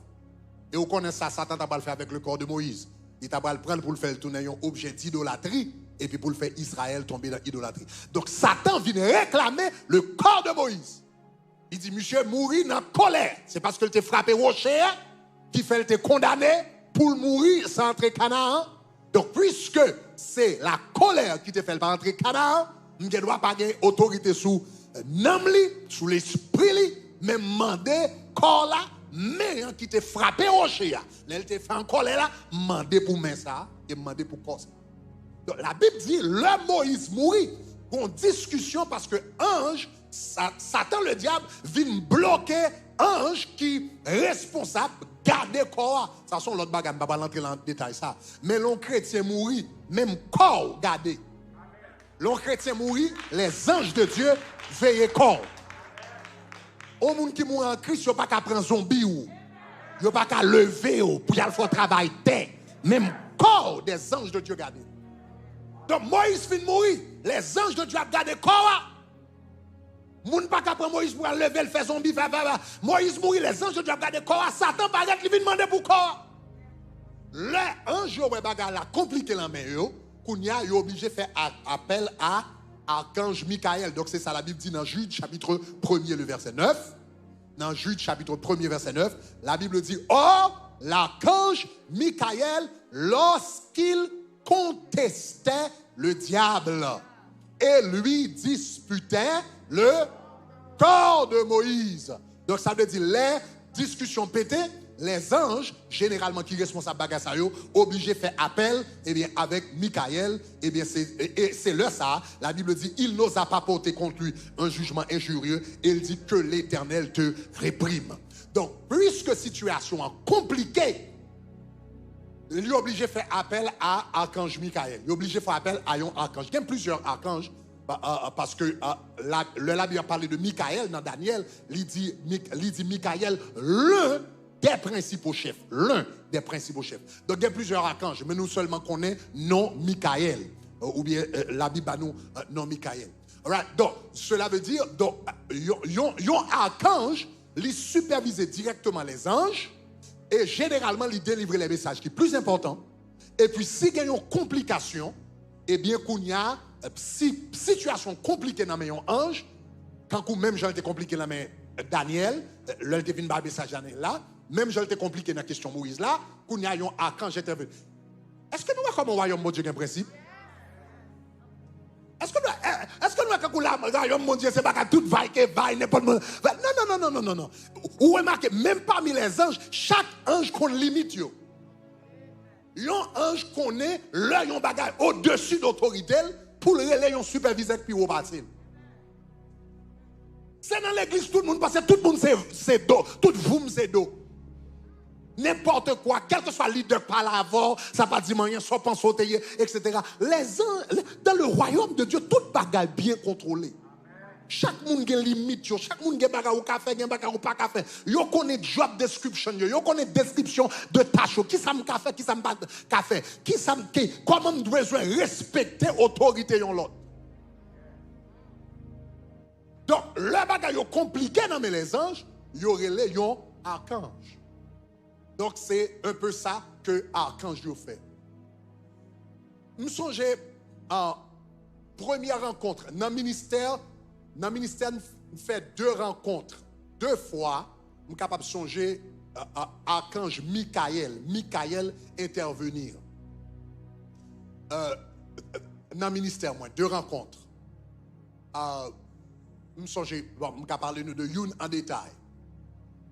Et vous connaissez ça, Satan t'a pas le faire avec le corps de Moïse. Il t'a pas le prendre pour le faire tourner un objet d'idolâtrie et puis pour le faire Israël tomber dans l'idolâtrie. Donc Satan vient réclamer le corps de Moïse. Il dit, monsieur mourir dans la colère. C'est parce que t'a frappé rocher qui fait te condamné pour mourir sans entrer Canaan. Donc puisque c'est la colère qui te fait pas entrer Canaan, on ne doit pas avoir autorité sous Namli, sous l'esprit, mais demander corps là, mais qui te frappé rocher. Elle te fait en colère là, demander pour mettre ça et demander pour corps ça. Donc la Bible dit, le Moïse mourit. Une discussion parce que ange, Satan le diable, vient bloquer ange qui est responsable garder corps. Ça sont l'autre bagage, je ne vais pas rentrer dans le détail ça. Mais l'on chrétien mourit, même corps garder. L'on chrétien mourit, les anges de Dieu veillent corps. Au monde qui mourut en Christ, il n'y a pas qu'à prendre zombie ou. Il n'y a pas qu'à lever ou pour y aller faire travail terre. Même corps des anges de Dieu garder. Donc Moïse finit de mourir. Les anges de Dieu ont gardé corps. Moun pas qu'à prendre Moïse pour lever le faire zombie. Moïse mourit, les anges de Dieu ont gardé corps. Satan paraît qu'il vient demander pour corps. Les anges ont compliqué la main. Kounia est obligé de faire appel à archange Michael. Donc c'est ça la Bible dit dans Jude chapitre 1er le verset 9. Dans Jude chapitre 1er verset 9, la Bible dit, or l'archange Michael, lorsqu'il contestait le diable et lui disputait le corps de Moïse. Donc ça veut dire les discussions pétées, les anges, généralement qui sont responsables de bagages, obligés de faire appel avec Michael. C'est là ça, la Bible dit, il n'osa pas porter contre lui un jugement injurieux et il dit que l'Éternel te réprime. Donc, puisque situation compliquée, il est obligé de faire appel à l'archange Michael. Il est obligé de faire appel à un archange. Il y a plusieurs archanges parce que la Bible a parlé de Michael dans Daniel. Il dit Michael, l'un des principaux chefs. L'un des principaux chefs. Donc il y a plusieurs archanges, mais nous seulement connaissons non Michael. Ou bien la Bible a nous non Michael. Right. Donc cela veut dire, un archange, il supervise directement les anges. Et généralement, il délivre les messages qui sont plus importants. Et puis, s'il y a une complication, eh bien, qu'il y a une situation compliquée dans mes anges, quand même, j'ai été compliqué dans mes Daniel, là, il devine le message Daniel là, même j'ai été compliqué dans la question Moïse là, qu'il y a un archange intervenu. Est-ce que nous avons comme un royaume de Dieu un principe? Est-ce que nous avons comme un royaume de Dieu, c'est pas tout vaille, n'importe quoi. Non. Vous remarquez, même parmi les anges, chaque ange qu'on limite. Un ange connaît leur bagage au-dessus d'autorité pour le relayer un superviseur puis au parti. C'est dans l'église tout le monde, parce que tout le monde c'est dos, tout vous c'est dos. N'importe quoi, quel que soit le leader par l'avant, ça va dire rien, soit pense sauter, etc. Dans le royaume de Dieu, tout bagage bien contrôlé. Chaque monde a une limite, chaque monde a un bagage ou café, un bagage ou pas café. Yo connaît job description, yo connaît description de tâche, qui ça me café, qui ça me pas café, comment on doit respecter l'autorité de l'autre. Donc, le bagage est compliqué dans les anges, il y aurait les archanges. Donc, c'est un peu ça que l'archange fait. Nous songeons en première rencontre dans le ministère, fait 2 rencontres. 2 fois, nous sommes capables de songer à l'archange Michael intervenir. Dans le ministère, 2 rencontres. Nous sommes capables de parler de une en détail.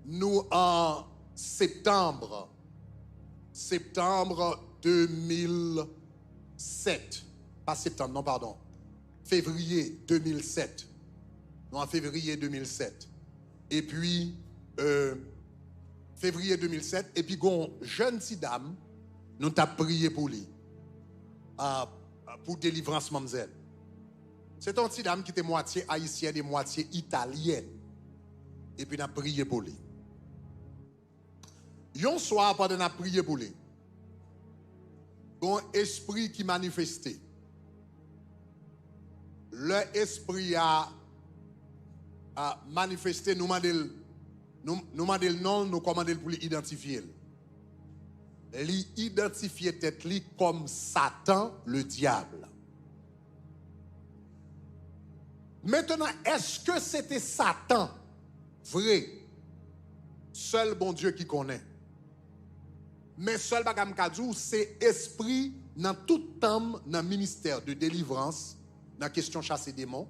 Nous, en septembre 2007, pas septembre, non, pardon, février 2007. Nous, en février 2007. Et puis, février 2007, et puis, une jeune petite dame, nous avons prié pour lui, pour délivrance, mademoiselle. C'est une petite dame qui était moitié haïtienne et moitié italienne. Et puis, nous avons prié pour lui. Un soir, pendant qu'on a prié pour lui, un esprit qui manifestait. l'esprit a manifesté, nous demandons le nom, nous commandons pour l'identifier. L'identifier tête li comme Satan, le diable. Maintenant, est-ce que c'était Satan? Vrai. Seul bon Dieu qui connaît. Mais seul bagam kadou, c'est esprit dans tout temps dans le ministère de délivrance, dans la question chasser démons.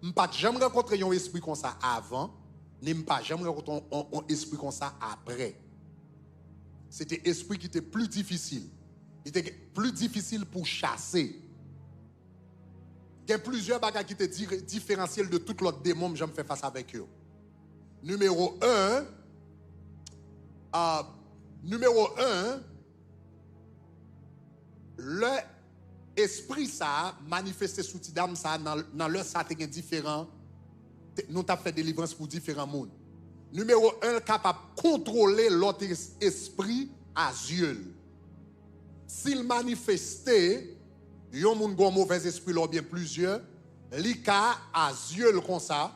Je n'ai pas jamais rencontré un esprit comme ça avant, je n'ai pas jamais rencontré un esprit comme ça après. C'était un esprit qui était plus difficile. Il était plus difficile pour chasser. Il y a plusieurs bagages qui étaient différentiels de tout l'autre démon que j'aime faire face avec eux. Numéro 1, l'esprit ça manifesté sous Tidam ça dans leur ça est différent. Nous avons fait délivrance pour différents mondes. Numéro 1, capable de contrôler l'autre esprit à yeux. S'il manifestait, il y a un mauvais esprit là bien plusieurs, l'ika à yeux comme ça.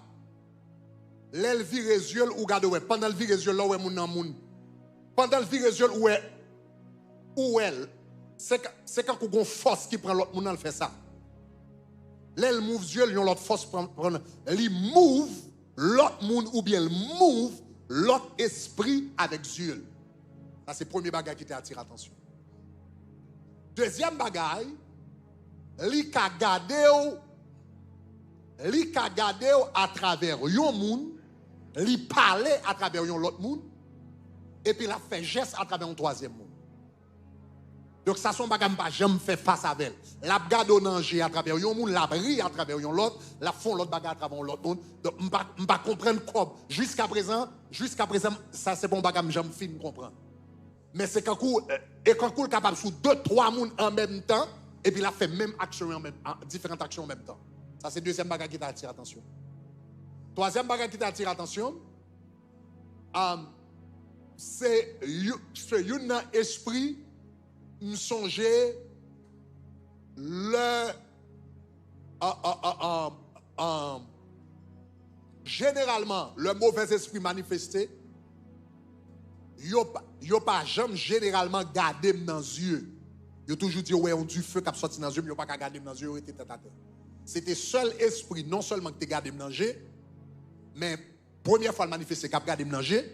L'elle vire les yeux ou garde pendant le vire les yeux là où est moun. Pendant le vire les yeux où elle c'est quand on a une force qui prend l'autre moun elle fait ça. L'elle move les yeux, l'autre force prend elle move l'autre moun ou bien move l'autre esprit avec yeux. Ça c'est le premier bagage qui t'attire attention. Deuxième bagage, li ka gade à travers yon moun, li parle à travers yon l'autre moun, et puis la fait geste à travers un troisième moun. Donc ça son bagage pas jamais fait face avec elle. La gade au danger à travers yon moun, la ri à travers yon l'autre, la font l'autre bagage à travers l'autre moun. Donc on pas comprendre comme jusqu'à présent ça c'est bon bagage jamais fin comprendre. Mais c'est quand on est capable sous 2-3 moun en même temps et puis la fait même action différentes actions en même temps. Ça c'est deuxième bagage qui t'attire attention. Troisième bagage qui t'attire attention, c'est un esprit me songer généralement le mauvais esprit manifesté. Yo pas jamais généralement garder dans les yeux. Yo toujours dit ouais on du feu qui sorti dans les yeux, mais yo pas garder dans les yeux, était tête à tête. C'était seul esprit non seulement que tu gardé dans les yeux, mais première fois le manifester qui a gardé dans les yeux,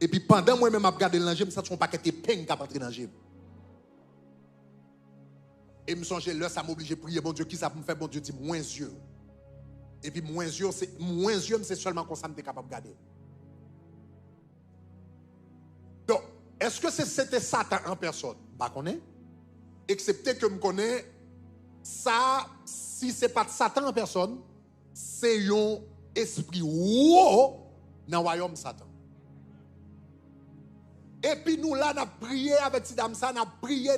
et puis pendant moi même a gardé dans les yeux, ça son paquet de peine qui a entré dans les yeux. Et me songe là ça m'oblige à prier bon Dieu qui ça pour me faire bon Dieu dit moins yeux. Et puis moins yeux c'est seulement comme ça me capable de garder. Donc, est-ce que c'était Satan en personne? Pas connaît. Excepté que je connais ça, si ce n'est pas Satan en personne, c'est un esprit haut dans le royaume de Satan. Et puis nous là, nous avons prié avec Tidam ça, nous avons prié.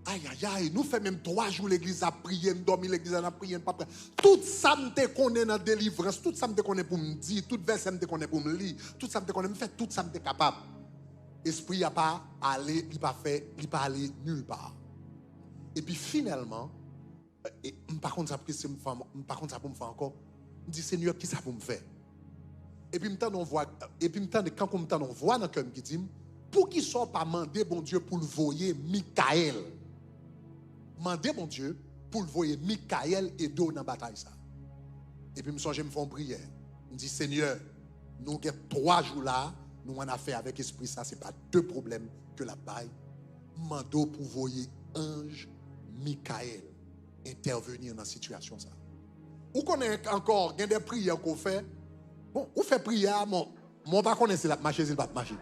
Aïe, nous faisons même 3 jours l'église à prier, nous dormons l'église à prier, papa. Tout ça me connaît dans la délivrance, tout ça me connaît pour me dire, tout verset me connaît pour me lire, tout ça me connaît, me fait tout ça me capable. Esprit n'a pas allé, il pas allé nulle part. Et puis finalement, par contre ça pour me faire encore, je dis Seigneur, qui ça pour me faire? Et puis quand on voit dans le cœur qui dit, pour qu'il soit pas mandé bon Dieu pour le voyer Michael. Mandez mon Dieu pour le voyer Michael et d'eau dans la bataille ça. Et puis je me fais une prière. Je dis Seigneur, nous avons 3 jours là, nous en affaire avec l'esprit ça, ce n'est pas 2 problèmes que la baille. Mando pour voyer ange Michael intervenir dans la situation ça. Ou connaît encore des prières qu'on fait. Bon, on fait prière, mon pas connaître si la marcher, c'est pas marcher.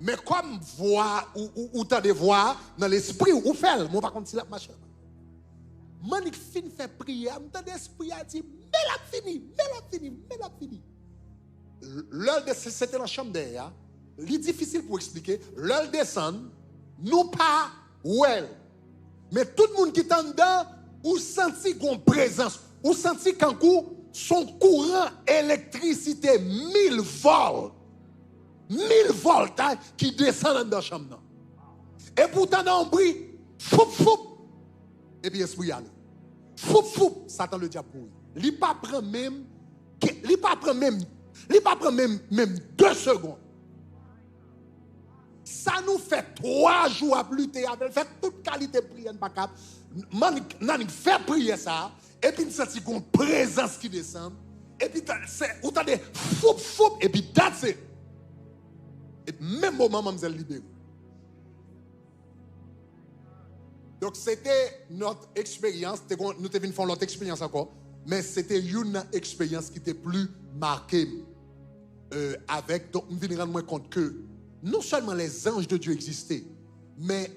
Mais comme voix ou t'as des voix dans l'esprit ou fait, mon pas contre si la marche. Manik fin fait prière, m'entend l'esprit a dit mais la fini. L'heure c'était dans la chambre derrière, c'est difficile pour expliquer. L'heure descend, nous pas well. Mais tout le monde qui est en dedans, ou senti qu'on présence, ou senti qu'en coup son courant électricité 1000 volts. 1000 volts qui descendent dans la chambre. Et pourtant, on brille, foup. Et puis, l'esprit allait. fou, Satan le diable pour il pas prend même, même 2 secondes. Ça nous fait 3 jours à lutter avec, fait toute qualité de prière, nous fait prier ça, et puis nous sentons une présence qui descend, et puis vous avez fou, et puis that's it. Et même moment, mademoiselle libérée. Donc c'était notre expérience, nous devons faire notre expérience encore, mais c'était une expérience qui était plus marquée avec, donc nous venons rendre compte que non seulement les anges de Dieu existaient, mais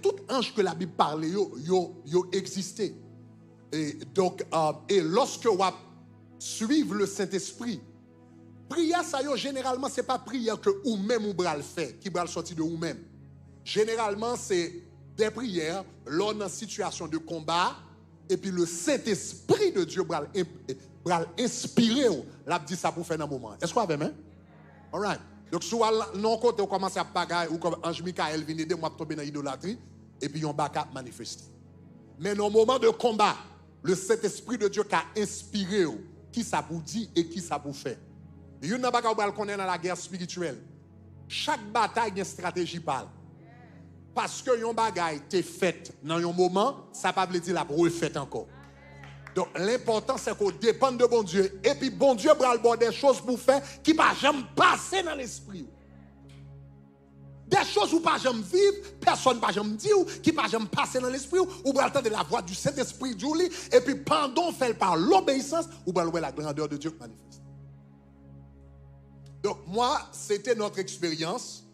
tout ange que la Bible parle, yo existait. Et donc, et lorsque vous suivez le Saint-Esprit, prière ça yo généralement c'est pas prière que ou même ou bral fait, qui bral sortir de ou même. Généralement c'est des prières lors en situation de combat et puis le Saint-Esprit de Dieu bral inspirer ou l'a dit ça pour faire un moment. Est-ce qu'on a même? All right. Donc soit non côté on commence à pagaille ou comme ange Michael vient aider moi tomber dans l'idolâtrie et puis on baka manifester. Mais dans le moment de combat, le Saint-Esprit de Dieu qui a inspiré ou qui ça vous dit et qui ça vous fait. Il y a une bagaille qu'on est dans la guerre spirituelle. Chaque bataille a une stratégie parle. Parce que yon bagaille t'est faite dans un moment, ça ne veut pas dire la refaite encore. Donc l'important c'est qu'on dépend de bon Dieu. Et puis bon Dieu bral bon des choses pour faire qui ne va jamais passer dans l'esprit. Des choses où pas jamais vivre, personne ne va jamais dire, qui ne va jamais passer dans l'esprit, ou bral entendre la voix du Saint-Esprit Julie, et puis pendant fait par l'obéissance, ou bral voir la grandeur de Dieu manifeste. Donc moi, c'était notre expérience.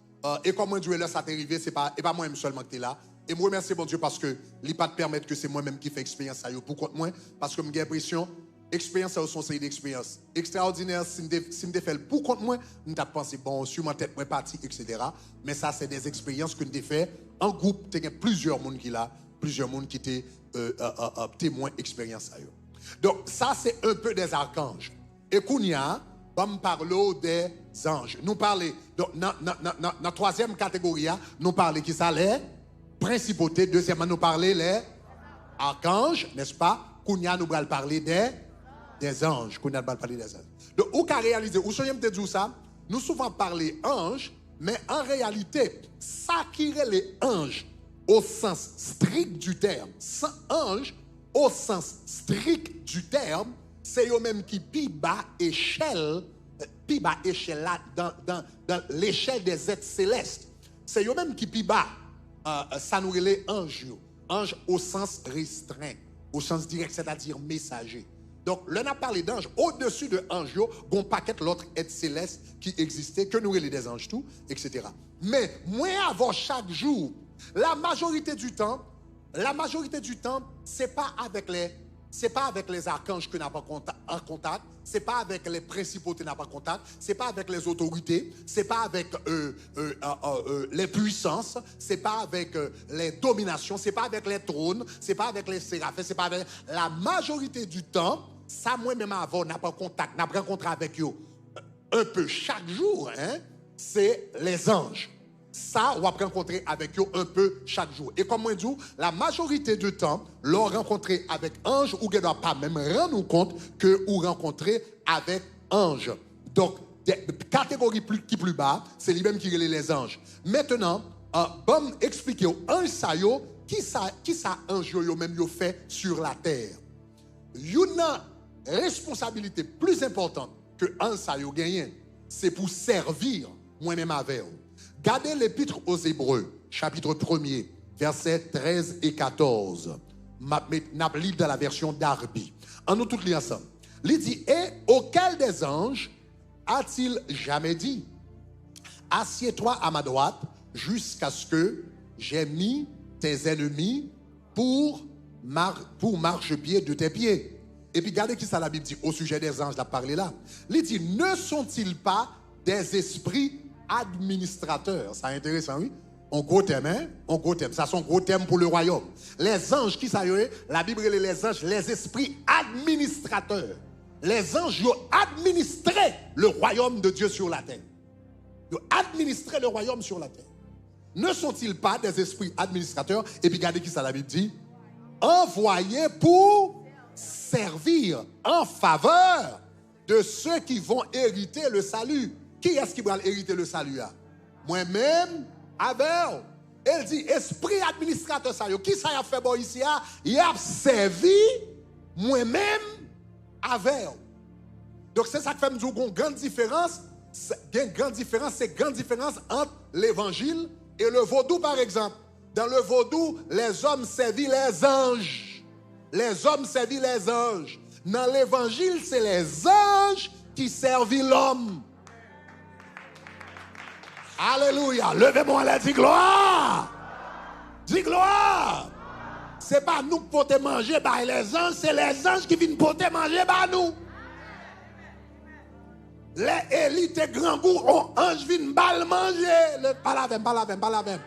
Et comme Dieu là, ça t'est arrivé, c'est pas moi-même seulement qui est là. Et moi, remercie bon Dieu parce que il ne pas te permettre que c'est moi-même qui fais expérience ça pour contre moi. Parce que j'ai l'impression, expérience, c'est une série d'expériences extraordinaires. Si je me fais pour contre moi, je t'ai pensé, bon, sur ma tête, moi parti, etc. Mais ça, c'est des expériences que je fais en groupe. Il y a plusieurs personnes qui là, plusieurs personnes qui étaient témoins d'expérience. Donc, ça, c'est un peu des archanges. Et Kounia, on me parle des anges. Nous parlons, dans la troisième catégorie, nous parlons qui ça les principautés. Deuxièmement, nous parlons les archanges, n'est-ce pas? Kounia, nous allons parler des anges. Kounia, nous allons parler des anges. Donc, où qu'a réalisé, où soyez me dire ça? Nous souvent parlons anges, mais en réalité, ça qui est les anges au sens strict du terme, ange au sens strict du terme, c'est eux-mêmes qui pi bas échelle là dans l'échelle des êtres célestes. C'est eux-mêmes qui pi bas, ça nous relève ange. Ange au sens restreint, au sens direct, c'est-à-dire messager. Donc, là, on a parlé d'ange. Au-dessus de ange, on paquet l'autre être céleste qui existait, que nous relève des anges tout, etc. Mais, moins avant chaque jour, la majorité du temps, c'est pas avec les archanges que n'a pas en contact, c'est pas avec les principautés n'a pas contact, c'est pas avec les autorités, c'est pas avec les puissances, c'est pas avec les dominations, c'est pas avec les trônes, c'est pas avec les séraphins, c'est pas avec la majorité du temps, ça moi-même avant n'a pas contact, n'a pas rencontré avec eux un peu chaque jour, hein, c'est les anges. Ça, on va rencontrer avec eux un peu chaque jour. Et comme moi je dis, la majorité du temps, l'on rencontrer avec ange ou ne doit pas même rendre compte que vous rencontrez avec ange. Donc, des catégories qui plus bas, c'est lui-même qui relève les anges. Maintenant, bon expliquer aux anges ça yo, qui ça ange yo même yo fait sur la terre. Une responsabilité plus importante que ange ça yo gagne, c'est pour servir moi-même avec vous. Gardez l'épître aux Hébreux, chapitre 1er, versets 13 et 14. N'a lu dans la version d'Arbi. En nous tous les ensemble. Il dit, et auquel des anges a-t-il jamais dit, assieds-toi à ma droite jusqu'à ce que j'ai mis tes ennemis pour marchepied de tes pieds. Et puis regardez qui ça la Bible dit au sujet des anges, la parlé là. Il dit, ne sont-ils pas des esprits administrateurs? C'est intéressant, oui. Un gros thème, hein? Un gros thème. Ça, c'est un gros thème pour le royaume. Les anges, qui ça y est? La Bible, les anges, les esprits administrateurs. Les anges, ils ont administré le royaume de Dieu sur la terre. Ils ont administré le royaume sur la terre. Ne sont-ils pas des esprits administrateurs? Et puis, regardez qui ça la Bible dit? envoyé pour servir en faveur de ceux qui vont hériter le salut. Qui est-ce qui va hériter le salut? Moi-même, avec. Elle dit, esprit administrateur, ça, qui ça a fait bon ici? Il a servi moi-même avec. Donc c'est ça qui fait me dire une grande différence. Une grande différence, c'est grande différence entre l'évangile et le vaudou, par exemple. Dans le vaudou, les hommes servent les anges. Les hommes servent les anges. Dans l'évangile, c'est les anges qui servent l'homme. Alléluia. Levez-moi là, dis gloire. Dis gloire. C'est pas nous qui pouvons manger par les anges, c'est les anges qui viennent pour manger par nous. Les élites et grands goûts, on ange viennent bal manger. Pas la même.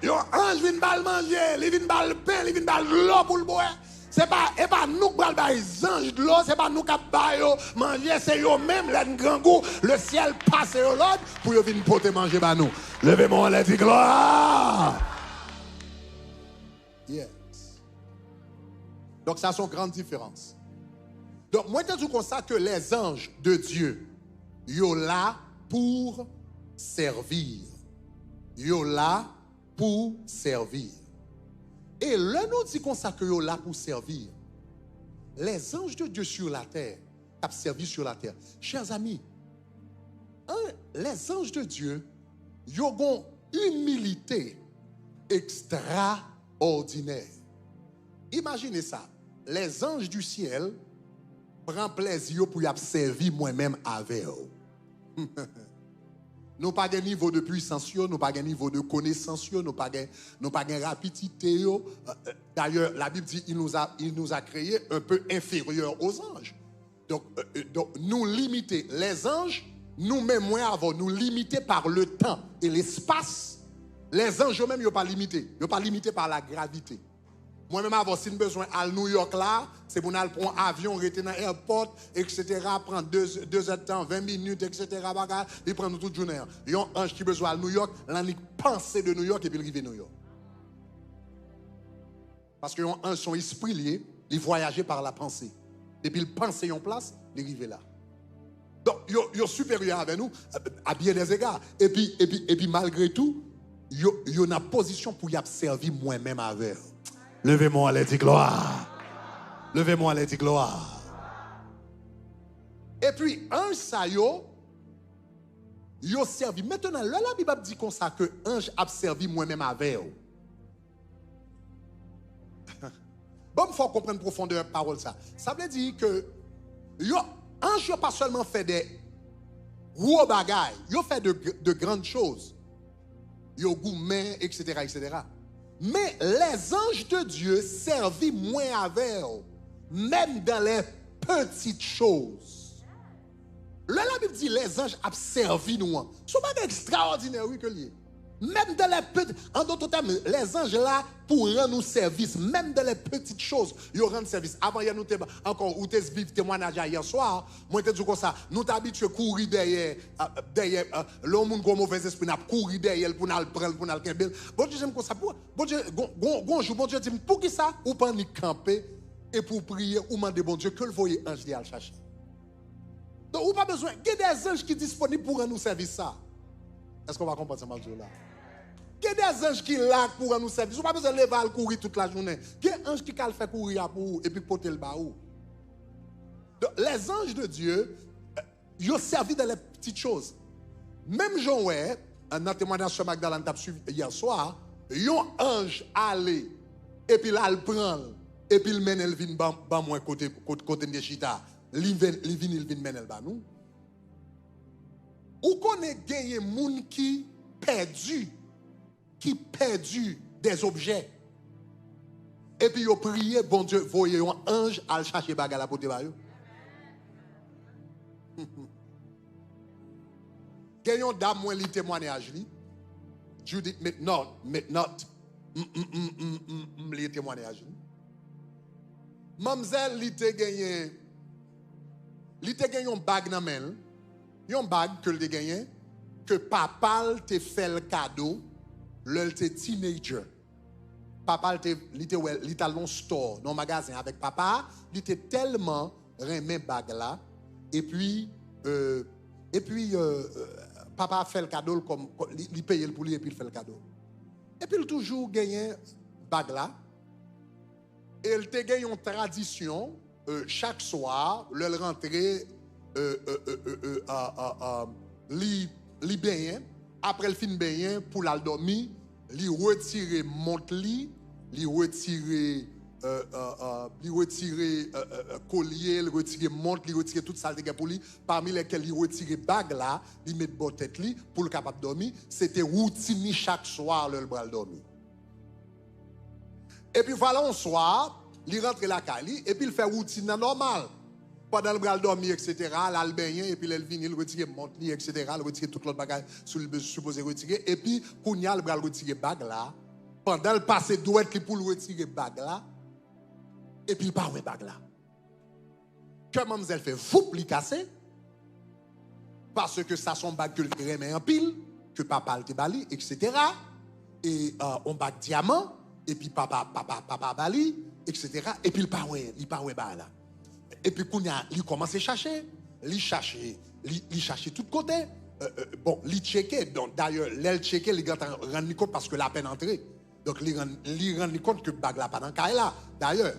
Yo ange viennent bal manger, ils viennent bal pain, ils viennent bal l'eau pour le boire. C'est pas nous qui bal les anges de l'eau, c'est pas nous qui bal manger, c'est eux même les grands goûts, le ciel passe au l'autre pour yo venir porter manger par nous. Levez-moi les dit gloire. Yes. Donc ça c'est une grande différence. Donc moi je dis comme ça que les anges de Dieu yo là pour servir. Yo là pour servir. Et là, nous dit comme ça que yo là pour servir. Les anges de Dieu sur la terre, qui ont servi sur la terre. Chers amis, les anges de Dieu, ils ont une humilité extraordinaire. Imaginez ça. Les anges du ciel prennent plaisir pour y servir moi-même avec eux. Nous n'avons pas de niveau de puissance, nous n'avons pas de niveau de connaissance, nous n'avons pas de rapidité. D'ailleurs, la Bible dit qu'il nous a créés un peu inférieurs aux anges. Donc nous limiter. Les anges, nous-mêmes, nous limités par le temps et l'espace. Les anges eux-mêmes, ils ne sont pas limités. Ils ne sont pas limités par la gravité. Moi-même, avant, si nous avons besoin à New York là, c'est pour nous prendre un avion, rester dans l'aéroport, etc., prendre 2 heures de temps, 20 minutes, etc., et prendre toute journée. Il y a un ange qui a besoin à New York, l'année pensée de New York, et puis il arrive à New York. Parce que un son esprit lié, il voyageait par la pensée. Et puis il pensait en place, il arrive là. Donc, il est supérieur avec nous, à bien des égards. Et puis malgré tout, il y a une position pour y servir moi-même avec eux. Levez-moi les dit gloire. Levez-moi les dit gloire. Et puis, ange ça yo servi. Maintenant, là, la Bible dit comme ça que ange a servi moi-même avec eux. Bon, il faut comprendre profondeur parole ça. Ça veut dire que ange n'a pas seulement fait des gros bagailles, il a fait de grandes choses. Il a gourmet, etc., etc. Mais les anges de Dieu servent moins avec eux, même dans les petites choses. Là, la Bible dit les anges ont servi nous. Ce n'est pas extraordinaire, oui, que lié. Même dans les petites, en d'autres termes, les anges là pour rendre nous service, même dans les petites choses, ils rendent service. Avant, il y a nous encore, où tu as témoignage hier soir, moi, je te dis comme ça, nous t'habituons à courir derrière, l'homme qui a un mauvais esprit, nous courir derrière pour nous prendre, pour nous le bon Dieu, j'aime comme ça. Bon Dieu, bon Dieu dit, pour qui ça? Ou pas nous camper et pour prier, ou demander, bon Dieu, que le voyez ange à le chercher. Donc, ou pas besoin, il y a des anges qui sont disponibles pour rendre nous service ça. Est-ce qu'on va comprendre ça, Dieu là? Il y a des anges qui là pour nous servir. Vous n'avez pas besoin de lever à courir toute la journée. Il y a des anges qui fait courir pour vous et puis porter le bas. Les anges de Dieu, ils ont servi dans les petites choses. Même Joël, un témoignage sur Magdalene t'a suivi hier soir, un ange allé et puis là il prend et puis il mène le vin ban moi côté de chita. Il vient mener le bas nous. Ou connaît gagné moun qui perdu des objets. Et puis ils prié, bon Dieu, voyez un ange à chercher bagala pour te ba yo. Gagnons dame moins li témoignage li. Judith maintenant li témoignage li. Mamzelle li te gagné un bag nan men. Yon bag que le gagné que papa te fait le cadeau. L'elle était teenager. papa il était dans store, dans magasin avec papa, il était tellement remet bag là et puis papa fait le cadeau comme il paye pour lui et puis il fait le cadeau. Et puis il toujours gagné bag là. Et il te gagne une tradition chaque soir, le rentrer li baigner après le fin baigner pour la dormir, li retirer montli, li retirer collier, li retirer montre, li retirer tout ça pour lui, parmi lesquels il retirer bague là, il met bon tête li pour le capable dormir, c'était routine chaque soir le bras dormir. Et puis voilà un soir, il rentre la cali et puis il fait routine normale. Pendant le bras dormir, etc., l'albéien, et puis il vient, il retire montre, etc., il retire tout l'autre bagage sur le supposé retirer, et puis, quand il a le bras retirer bague là, pendant le passé douette pour le retirer bague là, et puis il part bague là. Que mademoiselle fait, foup, li cassé, parce que ça son bague que le remet en pile, que papa le bali, etc., et on bague diamant, et puis papa bali, etc., et puis il part bague là. Et puis, quand il commence à chercher, il cherche tout côté. Bon, il checker. D'ailleurs, il checker, il rend compte parce que la peine entrée. Donc, il rend compte que le bag là pas dans le cas là. D'ailleurs,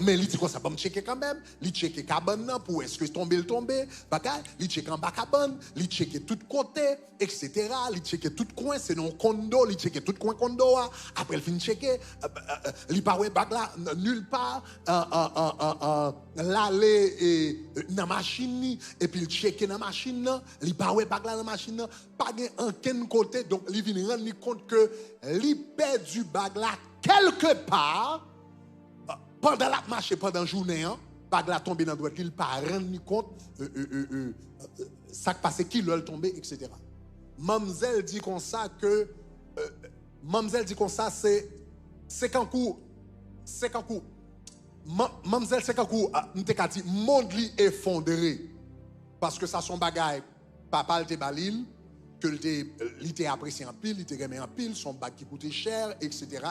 mais il dit quoi ça va me checker quand même. Il checker cabane pour est-ce que tomber. Il checker en bas cabane, il checker tout côté, etc. Il checker tout coin, c'est non condo, il checker tout coin condo. Après, il finit checker, il pas ouais bag là nulle part. L'aller et dans machine et puis il checker dans machine, il pas ouais bag là dans machine, pas en aucun côté. Donc, il vient rendre compte que il perd du bag là quelque part. Pendant la marche, pendant la journée, bag la tombe dans le droit, il pas rendre compte ça qui passe, qui l'a tombé, etc. Mademoiselle dit comme ça que c'est quand coup mademoiselle c'est quand coup m'te ka dit monde li effondré parce que ça son bagage papa te balil que il était apprécié en pile, il était remis en pile, son bac qui coûtait cher, etc.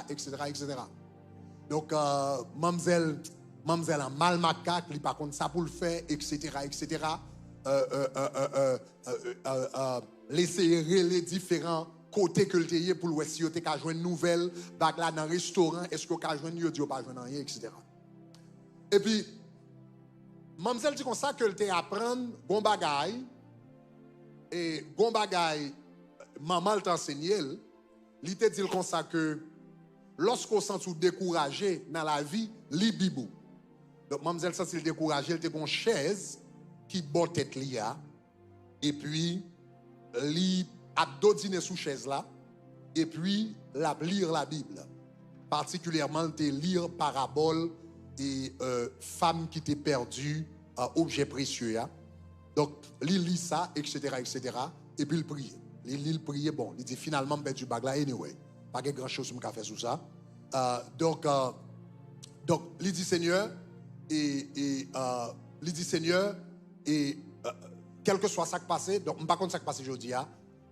Donc, mademoiselle a mal macaque, il pas contre ça pour le faire, etc. Laisser les différents côtés que le théier pour le si vous avez joué une nouvelle, bac là dans un restaurant, est-ce que vous avez joué une pas joué rien, etc. Et puis, mademoiselle dit comme ça que le théier apprendre bon bagaille, et bon bagaille, maman t'a enseigné, il te dit comme ça que lorsqu'on sent tout découragé dans la vie, li bibou. Donc, mademoiselle, ça, c'est découragé, elle était une chaise qui botte tête lia, et puis, li abdodine sous chaise là, et puis, la lire la Bible. Particulièrement, te lire parabole et femme qui t'est perdue, objet précieux. Ya. Donc, li lit ça, etc., et puis, il prie. Il prie, bon, il dit finalement, ben, du bag là, anyway. Pas grand chose que je faire sur ça. Donc, il dit Seigneur, il dit Seigneur, quel que soit ça qui passe, donc, je ne sais pas contre ça qui passe aujourd'hui,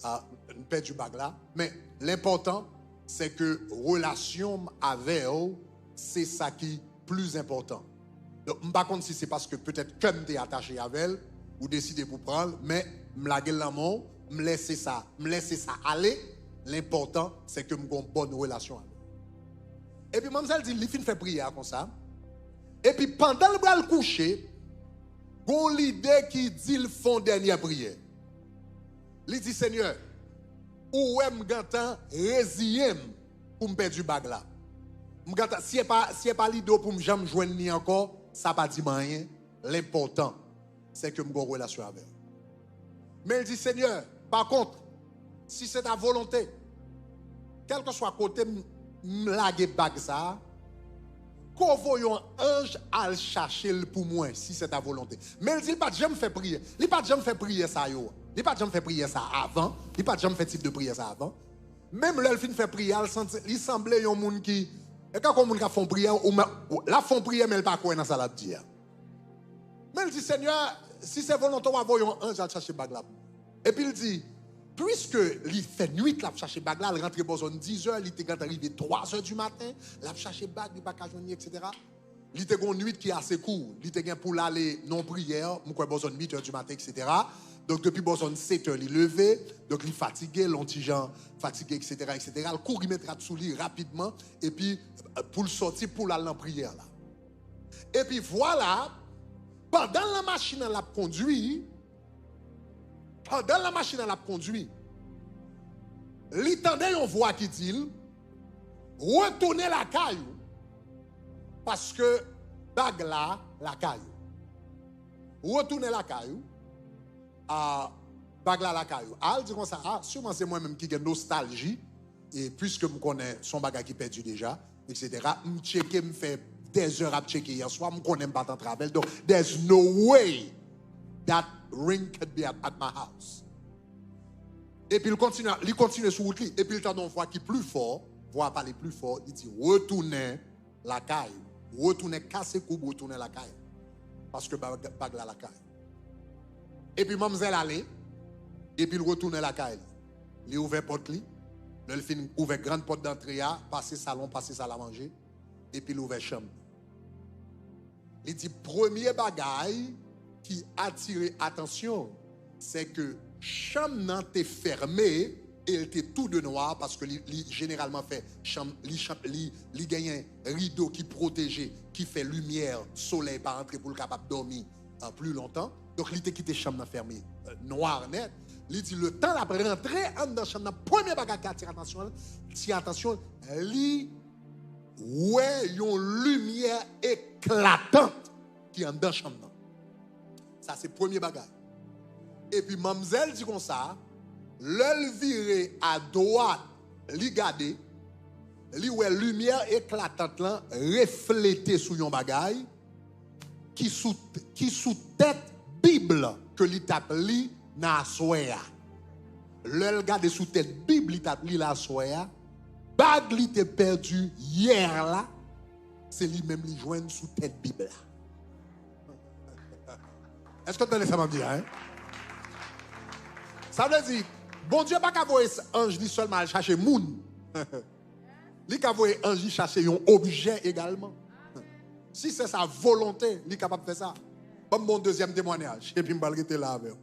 on perd du bag là, mais l'important, c'est que relation avec eux, c'est ça qui est plus important. Donc, je ne sais pas contre si c'est parce que peut-être comme tu es attaché avec elle, ou décidé pour prendre, mais me la gueule la main, me laisser ça aller. L'important, c'est que nous avons une bonne relation avec elle. Et puis, mademoiselle dit, il fait prière comme ça. Et puis, pendant le bras le coucher, il y a l'idée qui dit, ils font dernière prière. Il dit, Seigneur, où est-ce que je résilier pour me perdre du bag là? Si ce n'est pas l'idée pour me jamais joindre encore, ça ne va pas dire rien. L'important, c'est que nous avons une relation avec elle. Mais il dit, Seigneur, par contre, si c'est ta volonté, quel que soit côté m'laguer bag ça, qu'on voyons ange à le chercher pour moi, si c'est ta volonté. Mais il dit, il pas jamais fait prier. Il pas jamais fait prier ça yo. Il pas jamais fait prier ça avant. Il pas jamais fait type de prière ça avant. Même là, il fin fait prier, il semblait un monde qui et quand on monde font prière ou la font prier mais il pas quoi dans ça la dire. Mais il dit Seigneur, si c'est volonté, on va voyons ange à chercher bag là. Et puis il dit puisque il fait nuit, il a cherché bague là, il rentre besoin 10 heures, il était arrivé 3 heures du matin, il a cherché bague, il n'a pas joindre, etc. Il était une nuit qui est assez court, il était pour aller non prière, il a besoin de 8 heures du matin, etc. Donc depuis besoin de 7 heures, il est levé, donc il est fatigué, l'antigen fatigué, etc., etc. Il court, il mettra sous lui rapidement, et puis pour le sortir, pour aller en prière là. Et puis voilà, pendant la machine à la conduit, il tendait une voix qui dit, retournez la caillou, parce que bague là, la caillou. Retournez la caillou, bague là, la caillou. Elle dit comme ça, sûrement c'est moi-même qui ai nostalgie, et puisque je connais son bagage qui perdu déjà, etc., je checker, je fais des heures à checker hier soir, je connais pas en travail, donc there's no way that ring could be at my house. Et puis il continue sur route, et puis il tend une voix qui est plus fort, voix parler plus fort, il dit retournez la caille, retournez casser coupe, retournez la caille. Parce que bague là la caille. Et puis mademoiselle allait, et puis il retourne la caille. Il ouvert porte li, il fin ouvert grande porte d'entrée, passer salon, passer salle à manger, et puis il ouvert chambre. Il dit premier bagaille qui attire attention, c'est que chambre n'a été fermée et elle était tout de noir parce que généralement fait chambre, il gagne un rideau qui protège, qui fait lumière, soleil par entrer pour le capable de dormir plus longtemps. Donc il était quitté chambre fermée, noir net. Il dit le temps d'après rentrer dans la chambre, premier bagage qui attire attention, il ouais une lumière éclatante qui est dans la chambre. Ça c'est premier bagage. Et puis mademoiselle dit comme ça, l'œil viré à droite, li gade, li ouais lumière éclatante là reflétée sur yon bagay qui sous tête Bible que li tap li na soya. L'œil gade sous tête Bible li tap li la soya. Bag li te perdu hier là, c'est lui même li joindre sous tête Bible là. Est-ce que tu entends ça m'a dit hein? Ça veut dire bon Dieu pas qu'à voyer ange ni seulement chercher moun. Il qu'à voyer ange chercher un objet également. Si c'est sa volonté, il est capable de faire ça. Comme mon deuxième témoignage, et puis je vais rester là avec vous.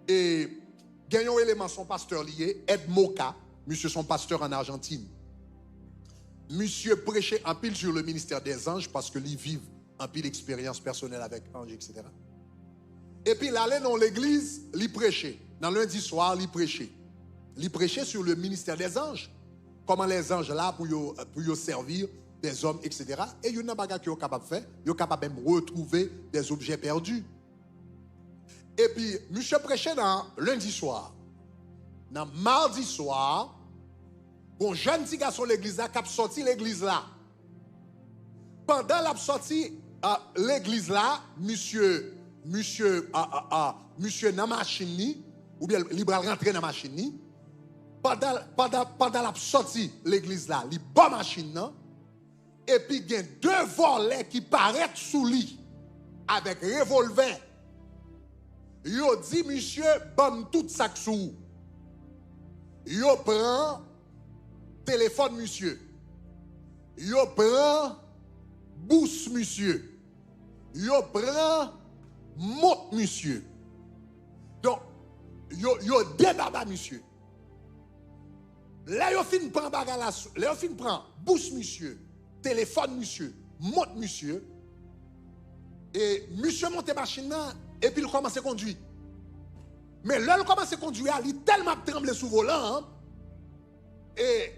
Et gagnons élément son pasteur lié, Ed Moka, monsieur son pasteur en Argentine. Monsieur prêchait en pile sur le ministère des anges parce que lui vivent en pile expérience personnelle avec anges, etc. Et puis il allait dans l'église, il prêchait. Dans lundi soir, il prêchait. Il prêchait sur le ministère des anges. Comment les anges là pour servir des hommes, etc. Et il y a une bagarre qui est capable de faire. Il est capable même de retrouver des objets perdus. Et puis, monsieur prêchait dans lundi soir. Dans mardi soir, bon jeune petit garçon de l'église là qui a sorti l'église là. Pendant la sortie l'église là, monsieur dans la machine, ou bien il va rentrer dans la machine, pendant la sortie l'église là, il bat machine là, et puis il y a deux volets qui paraissent sous lui avec revolver. Il dit monsieur, bon tout ça sous. Il prend téléphone monsieur. Il prend bouche monsieur. Il prend monte monsieur. Donc yo débaba monsieur. Là yo fin prend bagarre là, là yo fin prend bouche monsieur, téléphone monsieur, monte monsieur. Et monsieur monte machine là et puis il commence à conduire. Mais là il commence à conduire, il tellement tremblé sous volant hein, et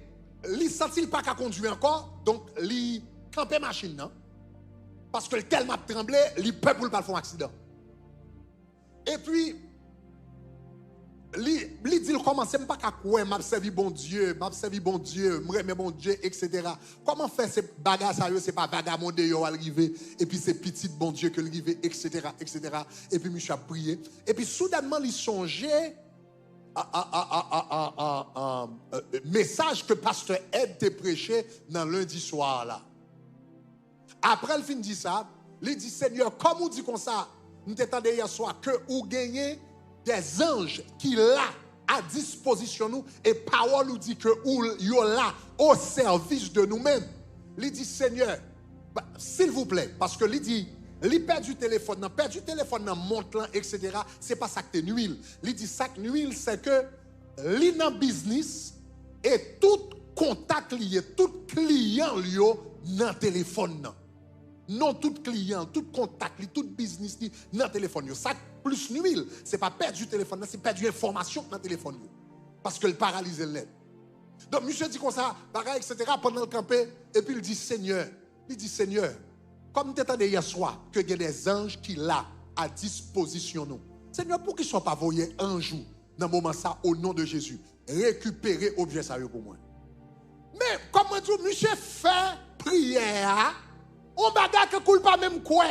il sentit pas qu'à conduire encore, donc il camper machine là parce que tellement tremblé, il peut pour pas faire un accident. Et puis il dit il commence pas qu'à quoi m'a servi bon Dieu, m'aimer bon Dieu, etc. Comment faire ces bagages ça c'est pas vagabondé yo arrivé et puis c'est petit bon Dieu que arrivé, etc., etc. Et puis monsieur a prié et puis soudainement il songeait message que pasteur Ed te prêché dans lundi soir là. Après il fin dit ça, il dit Seigneur, comme on dit comme ça, nous t'attendons hier soir que vous gagnez des anges qui là à disposition nous et parole nous dit que yo là au service de nous-mêmes. Il dit Seigneur, s'il vous plaît, parce que il dit il perd du téléphone, monte là, etc. C'est pas ça que t'es nuil. Il dit ça que nuil, c'est que li dans business et tout contact lié, tout client lié dans téléphone. Non tout client, tout contact, tout business dans téléphone. Ça plus nuil, c'est pas perdre du téléphone, c'est perdre information dans téléphone. Parce que le paralyse l'aide. Donc monsieur dit comme ça, pareil, etc. pendant le campé, et puis il dit Seigneur, comme tu entendais hier soir, que il y a des anges qui là à disposition nous. Seigneur, pour qu'ils ne soient pas voyés un jour, dans le moment ça, au nom de Jésus, récupérer objet ça pour moi. Mais, comme on dit, monsieur fait prière, on bagarre que coule pas même quoi.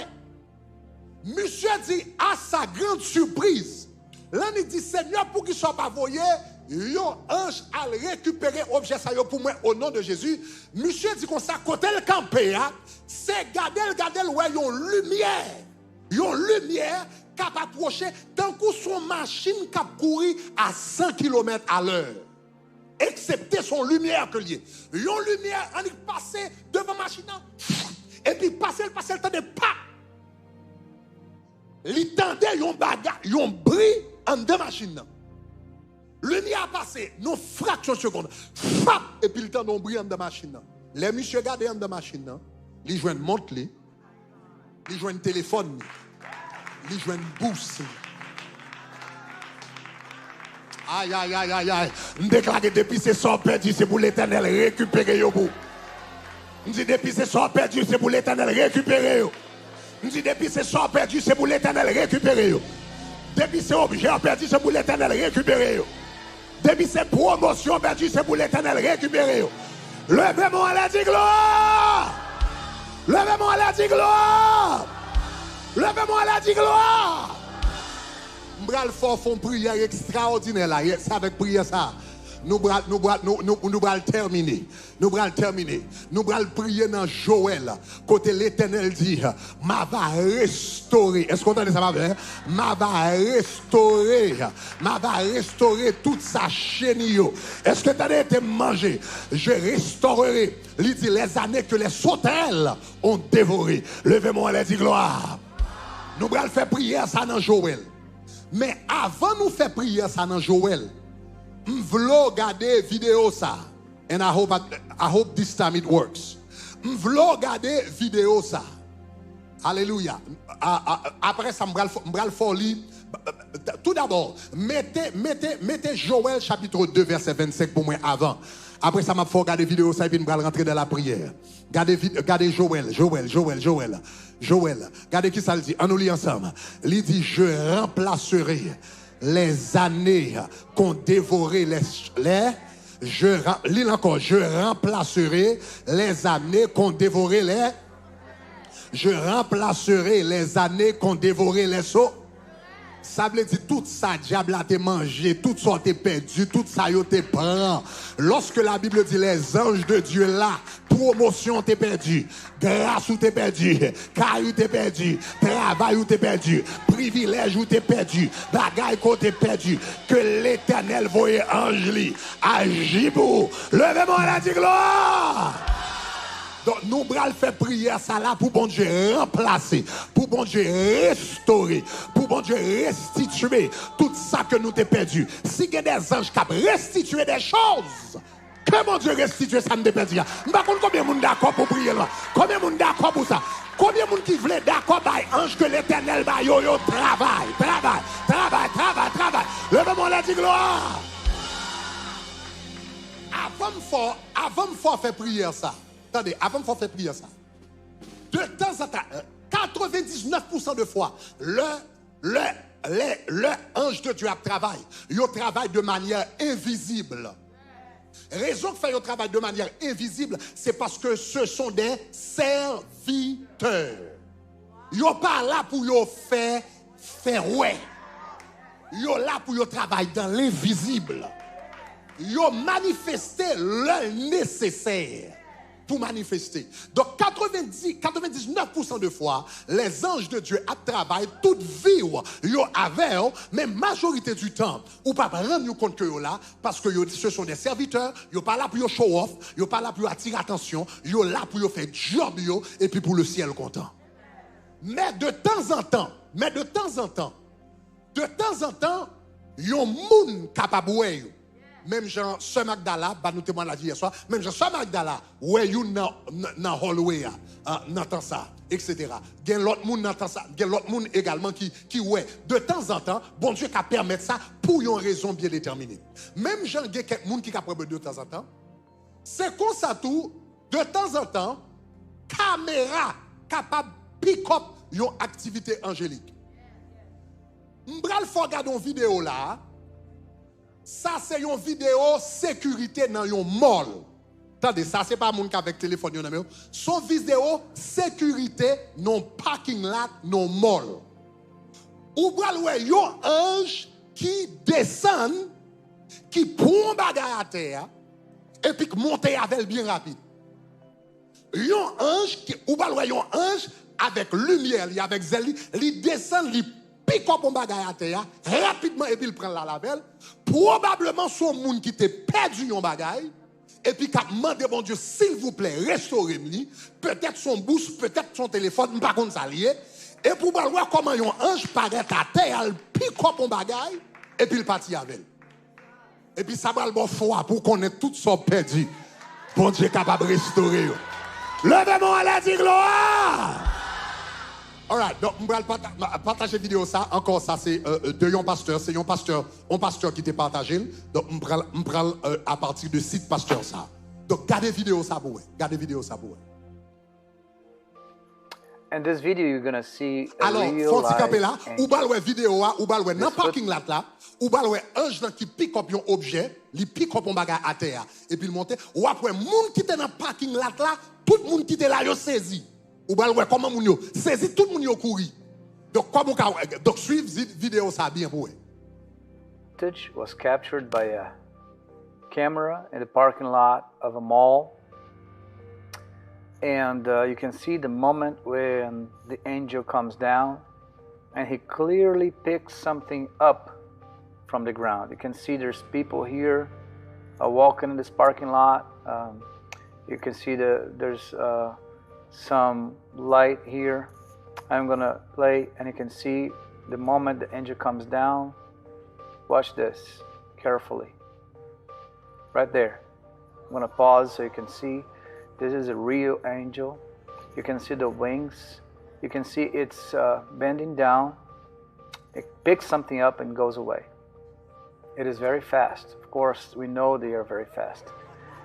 Monsieur dit, à sa grande surprise, là, il dit, Seigneur, pour qu'ils ne soient pas voyés, yon ange a récupéré objet ça pour moi au nom de Jésus. Monsieur dit comme ça, côté le campé, c'est garder ouais, yon lumière qui a approché tant que son machine qui a couru à 100 km à l'heure. Excepté son lumière que lié. Yon lumière, on est passé devant la machine, et puis passer le temps de pas. Il tendait yon bagarre, yon bruit en deux machines. Lumière a passé, non fraction de seconde. Fap! Et puis le temps d'on brille en de machine. Les monsieur gardent en de machine. Ils jouent une montre, ils jouent un téléphone, ils jouent une bourse. Aïe, aïe, aïe, aïe, aïe. Je déclare que depuis ces sorts perdus, c'est pour l'Éternel récupérer au bout. Je dis depuis ces sorts perdus, c'est pour l'Éternel récupérer. Je dis depuis ces sorts perdus, c'est pour l'Éternel récupérer. Depuis ces objets perdus, c'est pour l'Éternel récupérer. Depuis ces promotions perdues, c'est pour l'Éternel récupérer. Levez-moi à la dit gloire. Levez-moi à la dit gloire. Levez-moi à la dit gloire. M'bral fort font prière extraordinaire là. C'est avec prière ça. Nous bral terminer. Nous bral prier dans Joël. Côté l'Éternel dit, m'a va restaurer. Est-ce qu'on entend ça ma frère? M'a va restaurer toute sa chaîne. Est-ce que tu as été mangé? Je restaurerai. Il dit les années que les sautelles ont dévoré. Levez-moi et dit gloire. Nous bral faire prière ça dans Joël. Mais avant nous faire prière ça dans Joël, m'vlo regarder vidéo ça. And I hope this time it works. M'vlo regarder vidéo ça. Alléluia. Après ça m'bral foli. Tout d'abord, mettez Joël chapitre 2 verset 25 pour moi avant. Après ça m'a fait regarder vidéo ça et puis m'bral rentrer dans la prière. Regardez Joël. Regardez qui ça le dit. On nous lit ensemble. Il dit je remplacerai les années qu'ont dévoré je remplacerai les années qu'ont dévoré les années qu'ont dévoré les sauts. Ça veut dire tout ça, diable a été mangé, tout ça a été perdu, tout ça a été prend. Lorsque la Bible dit les anges de Dieu là, promotion t'es perdu, grâce ou t'es perdu, caillou t'es perdu, travail ou t'es perdu, privilège ou t'es perdu, bagaille qu'on t'es perdu, que l'Éternel voyait ange li, agit pour. Levez-moi à la gloire. Donc nous bral faire prière ça là pour bon Dieu remplacer, pour bon Dieu restaurer, pour bon Dieu restituer tout ça que nous t'ai perdu. Si il y a des anges qui restituer des choses, que mon Dieu restitue ça nous t'ai perdu. Je ne sais pas combien de monde d'accord pour prier là. Combien de monde d'accord pour ça? Combien de monde qui voulait d'accord par ange que l'Éternel va yo travail. Levez-moi la gloire. Avant de faire prière ça. Attendez, avant de faire prier ça, de temps en temps, 99% de fois, le ange de Dieu travaille. Il travaille de manière invisible. Raison que fait il travaille de manière invisible, c'est parce que ce sont des serviteurs. Ils ne sont pas là pour faire ouais. Ils sont là pour travailler dans l'invisible. Ils ont manifesté le nécessaire. tout manifester. Donc 99% de fois, les anges de Dieu travaillent toute vie yo avec, mais majorité du temps, ou pas rendre compte que yo là, parce que ce sont des serviteurs, yo pas là pour yo show off, yo pas là pour attirer attention, yo là pour yo faire job yo, et puis pour le ciel content. Mais de temps en temps, yon moun capable yo. Même Jean Sœur Magdala, bah nous témoignons la vie hier soir, même Jean Sœur Magdala, ouais you dans hallway n'entend ça, etc. Gen l'autre moun n'entend ça, gen l'autre moun également qui ouais de temps en temps, bon Dieu qui permettre ça pour une raison bien déterminée. Même Jean gen quelques moun qui capable de temps en temps, c'est comme ça tout de temps en temps caméra capable pick up une activité angélique. M'bral faut regarder une vidéo là. Ça, c'est une vidéo sécurité dans un mall. Attendez, ça, c'est pas un monde avec téléphone. Son vidéo sécurité dans parking lot, dans mall. Ou bien, il y a un ange qui descend, qui prend bagage à terre, et puis qui monte avec bien rapide. Il y a un ange, ou bien, il y a un ange avec lumière, avec zèle, il descend, il pique up un bagage à terre, rapidement, et puis il prend la label. Probablement, son monde qui t'a perdu un bagage, et puis qui a demandé, bon Dieu, s'il vous plaît, restaurez-moi, peut-être son boost, peut-être son téléphone, par contre, ça lié. Et pour voir comment un ange paraît à terre, il pique up un bagage, et puis il partit avec elle. Et puis ça va le bon foi pour qu'on ait tout ça perdu. Bon Dieu est capable de restaurer. Levez-moi à la dire gloire! Alright, donc, on va partager la vidéo ça. Encore ça, c'est de un pasteur. C'est un pasteur qui t'a partagé. Donc, on prend à partir de site pasteur ça. Donc, gardez vidéo ça pour vous. Gardez vidéo ça pour vous. In this video, you're gonna see a alors, real faut life camper là, angel. ou bal ouais vidéo ou bal ouais dans parking lot là, ou bal ouais ange qui pick up un objet, il pick up un bagage à terre et puis il monte. Ou après monde qui était dans parking lot là, tout le monde qui était là yo saisi. Ou bal ouais comment moun yo saisi tout le monde yo couri. Donc comment donc suivre vidéo ça bien pour vous. Footage was captured by a camera in the parking lot of a mall. And you can see the moment when the angel comes down and he clearly picks something up from the ground. You can see there's people here walking in this parking lot. You can see there's some light here. I'm gonna play and you can see the moment the angel comes down. Watch this carefully. Right there. I'm gonna pause so you can see. This is a real angel. You can see the wings. You can see it's bending down. It picks something up and goes away. It is very fast. Of course, we know they are very fast.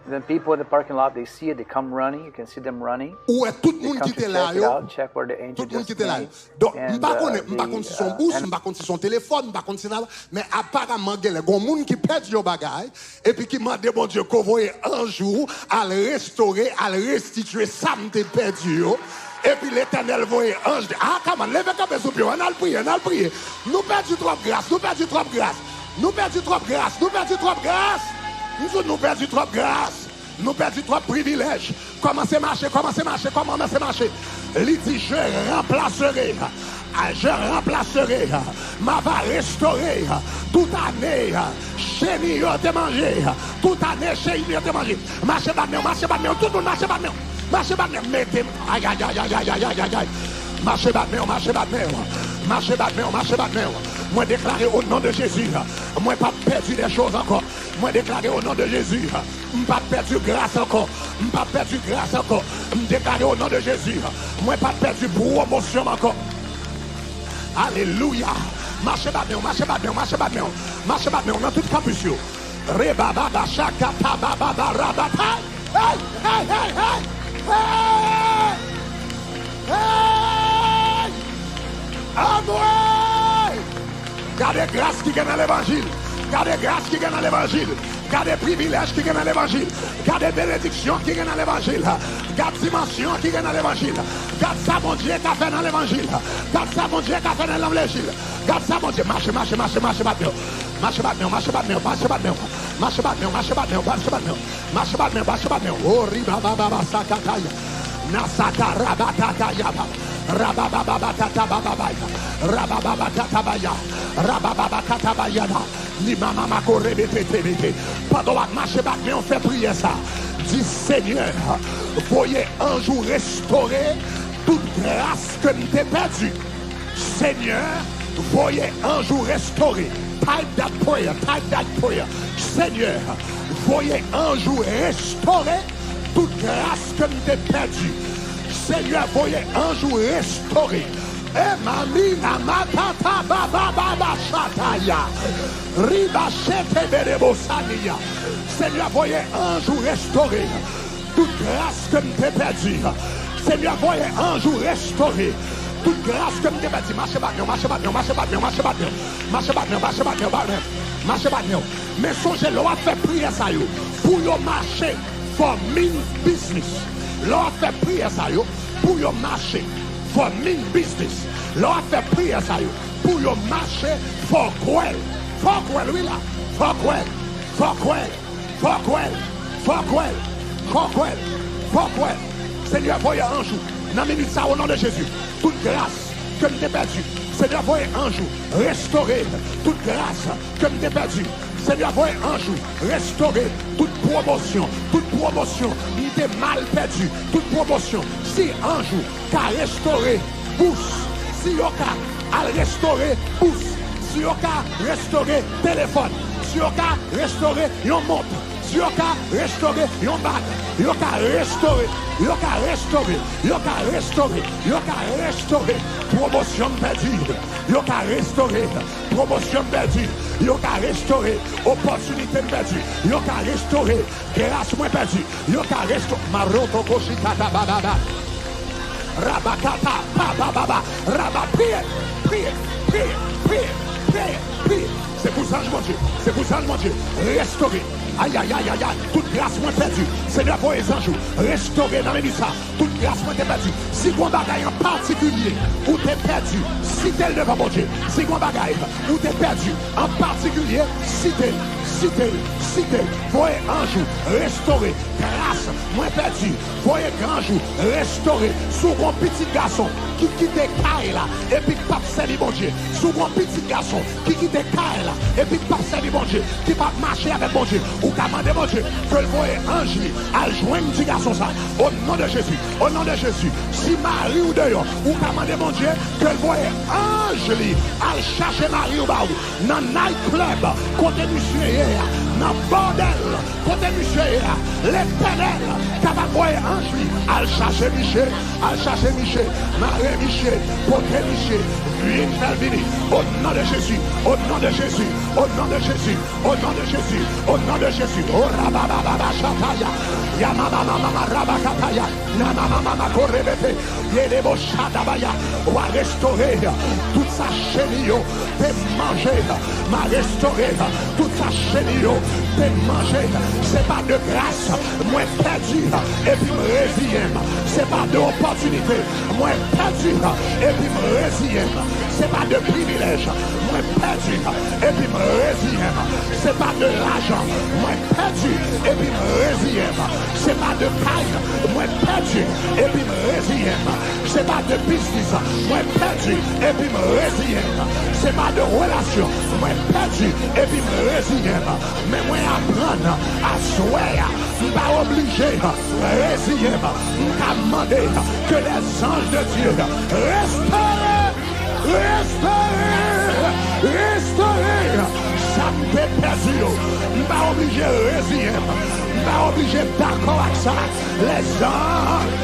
And then people in the parking lot, they see it, they come running. You can see them running. Ouais, tout le They monde come qui to était là check it yo. out, check where the angel Tout le monde just qui était là. came. Donc, And, m'pa connait si son boost, m'pa connait si son téléphone, m'pa connait si nada, mais apparemment il y a des gens qui perdent leur bagage et puis qui demandent bon Dieu qu'on voit un jour à le restaurer, à le restituer ça m'te perdu yo. Et puis l'Éternel voit ange ah comment levez comme sous pied, on a le prier. Nous perdons trop grâce, nous perdons trop grâce. Nous perdons trop grâce, nous perdons trop grâce. Nous perdons trop grâce. Nous perdons trop privilèges. Comment c'est marcher? Il dit, je remplacerai, ma va restaurer toute année, chez nous de manger, toute année chez nous de manger. Marchez pas de tout le monde, marchez pas de mettez, aïe. Marchez pas de moi déclarer au nom de Jésus, moi pas perdu des choses encore. Moi déclarer au nom de Jésus, pas perdu grâce encore. Déclarer au nom de Jésus, moi pas perdu promotion encore. Alléluia. Marchez pas bien, dans tout campus. Rebaba shaka baba rabata. Hey! Amour! Gardez grâce qui gagne dans l'évangile. Gardez grâce qui gagne dans l'évangile. Gardez privilège qui gagne dans l'évangile. Gardez bénédiction qui gagne dans l'évangile. Gardez dimension qui gagne dans l'évangile. Gardez ça, mon Dieu, qu'a fait dans l'évangile. Gardez ça, mon Dieu, qu'a fait dans l'évangile. Gardez ça, mon Dieu. Marchez, Marche battement, marche battement, marche battement. Marche battement, marche battement. Oh, riba baba sakataya. Nasaka rabatataya. Rabababa katababaya. Rabababa katabaya. Rabababa katabaya. L'imam m'a corrébété. Pendant la marche battement, on fait prier ça. Dis Seigneur, voyez un jour restaurer toute grâce que nous t'ai perdue. Seigneur, voyez un jour restaurer. Type that prayer, type that prayer. Seigneur, voyez un jour restaurer toute grâce que nous t'ai perdue. Seigneur, voyez un jour restaurer. Emamina matata baba baba shataya. Riba chete berebosania. Seigneur, voyez un jour restaurer toute grâce que nous t'ai perdue. Seigneur, voyez un jour restaurer toute grâce que nous t'ai perdue. Marche battement, marche battement, marche battement, marche battement, marche battement, marche battement, marche battement. Mais songez, l'on a fait prier ça yo pour yo marcher for mean business. L'on a fait prier ça yo pour yo marcher for mean business. L'on a fait prier ça yo pour yo marcher for quel. For quel, oui là. For quel. For quel. For quel. For quel. For quel. For quel. Seigneur, voyez un jour. Dans minute ça au nom de Jésus. Toute grâce que nous t'ai perdue. Seigneur, voyez un jour. Restaurer toute grâce que nous t'ai perdue. Seigneur, voyez un jour. Restaurer toute promotion. Toute promotion. Il était mal perdu. Toute promotion. Si un jour, qu'a restauré bourse. Si on a restauré bourse. Si on a restauré téléphone. Si on a restauré yon montre. Si on a restauré yon bac. Yon a restauré. Yon a restauré. Yon a restauré. Yon a restauré. Promotion perdue. Yon a restauré. Promotion perdue. Yon a restauré. Opportunité perdue. Yon a restauré. Grâce moins perdue. Yon a restauré. Maroto koshikata bababa. Rabakata bababa. Rabba. Priez. C'est pour ça, mon Dieu. C'est pour ça, mon Dieu. Restaurer. Aïe, aïe, aïe, aïe, aïe. Toute grâce moins perdue. Seigneur, voyez un jour. Restaurer dans les ça. Toute grâce moins perdue. Si vous bagaille en particulier, où t'es perdu, citez le devant mon Dieu. Si vous bagaille, où t'es perdu, en particulier, citez. Voyez un jour. Restaurer. Grâce moins perdue. Voyez grand jour. Restaurer. Sous mon petit garçon qui quitte Kaï là. Et puis pas servir mon Dieu. Sous mon petit garçon qui quitte Kaï là. Et puis pas servir mon Dieu. Qui va marcher avec mon Dieu. Ou qu'à demander mon Dieu que le voyez ange à joindre petit garçon ça au nom de Jésus, au nom de Jésus. Si Marie ou dehors ou qu'à demander mon Dieu que le voyez ange à chercher Marie ou baou dans night club côté monsieur dans bordel côté monsieur l'éternel capable voyer ange à chercher Michel, Marie Michel, côté Michel, viens faire venir au nom de Jésus, au nom de Jésus, au nom de Jésus, au nom de Jésus, au nom de Jésus. Oh rabababa shataya. Ya mama rabakataya. Na mama korebete. Yedebo shatabaya. Ou à restaurer toute sa chenille. T'es mangé. M'a restauré toute sa chenille. T'es mangé. C'est pas de grâce. Moi perdu. Et puis me résilième. C'est pas d'opportunité. Moi perdu. Et puis me résilième. C'est pas de privilège. Moi perdu. Et puis me résilième. C'est pas de l'argent. Moi perdu. Et puis me résilième. C'est pas de caille. Moi perdu. Et puis me résilième. C'est pas de business. Moi perdu. Et puis me résilième. C'est pas de relation. Moi perdu. Et puis me résilième. Mais moi apprendre à souhaiter. Je ne suis pas obligé. Résilième. Je vais demander que les anges de Dieu restaurer. Ça me fait perdu. Je ne suis pas obligé de résilier. Je ne suis pas obligé d'accord avec ça. Les anges.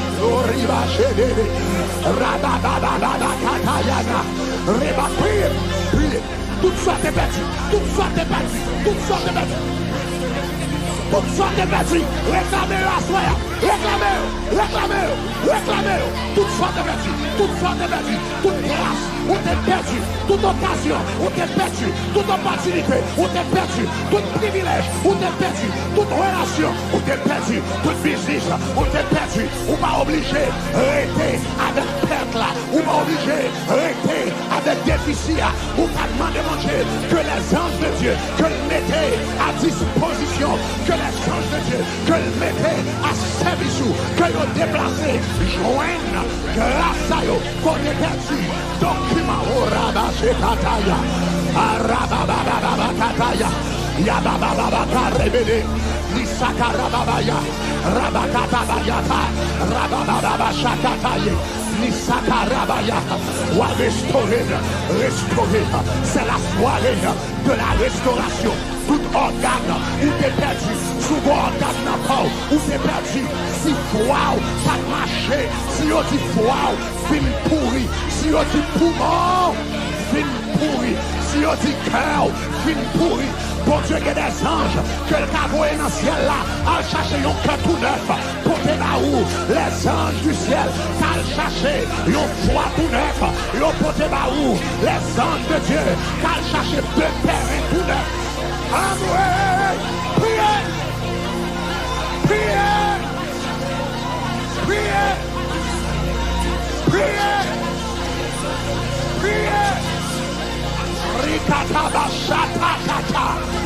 Priez. Tout soit perdu. Tout soit perdu. Tout soit perdu. Tout soit perdu. Réclamez-le à soi. Réclamez-le. Tout soit perdu. Tout soit perdu. Toute grâce, où t'es perdu. Toute occasion, où t'es perdu. Toute opportunité, où t'es perdu. Tout privilège, où t'es perdu. Toute relation, où t'es perdu. Tout business, où t'es perdu. Ou pas obligé, rester avec perte là. Ou pas obligé, rester avec déficit, ou pas demander mon Dieu que les anges de Dieu, que le mettez à disposition, que les anges de Dieu, que le mettez à service, que le déplacez, joignent grâce à eux, qu'on est perdu, document, au rabat, chez Kataya, Arababababakataya, Yababababaka rebele, Nisaka rababaya, Rabakatabayata, Rababababashakataye, Nisaka rabaya, wa restaurer, c'est la soirée de la restauration. Tout organe où t'es perdu, sous organe encore où t'es perdu, si foi pas marché, si on dit foi, fin pourri, si on dit poumon, fin pourri, si on dit cœur, fin pourri. Bon Dieu, il y a des anges que le caveau est dans le ciel là, à chercher un cœur tout neuf, pour te là où les anges du ciel, à chercher un foi tout neuf, pour te là où les anges de Dieu, à chercher deux terrains tout neufs. Amen. Priez. Priez. Priez. Priez. Priez. Rikataba shatakata.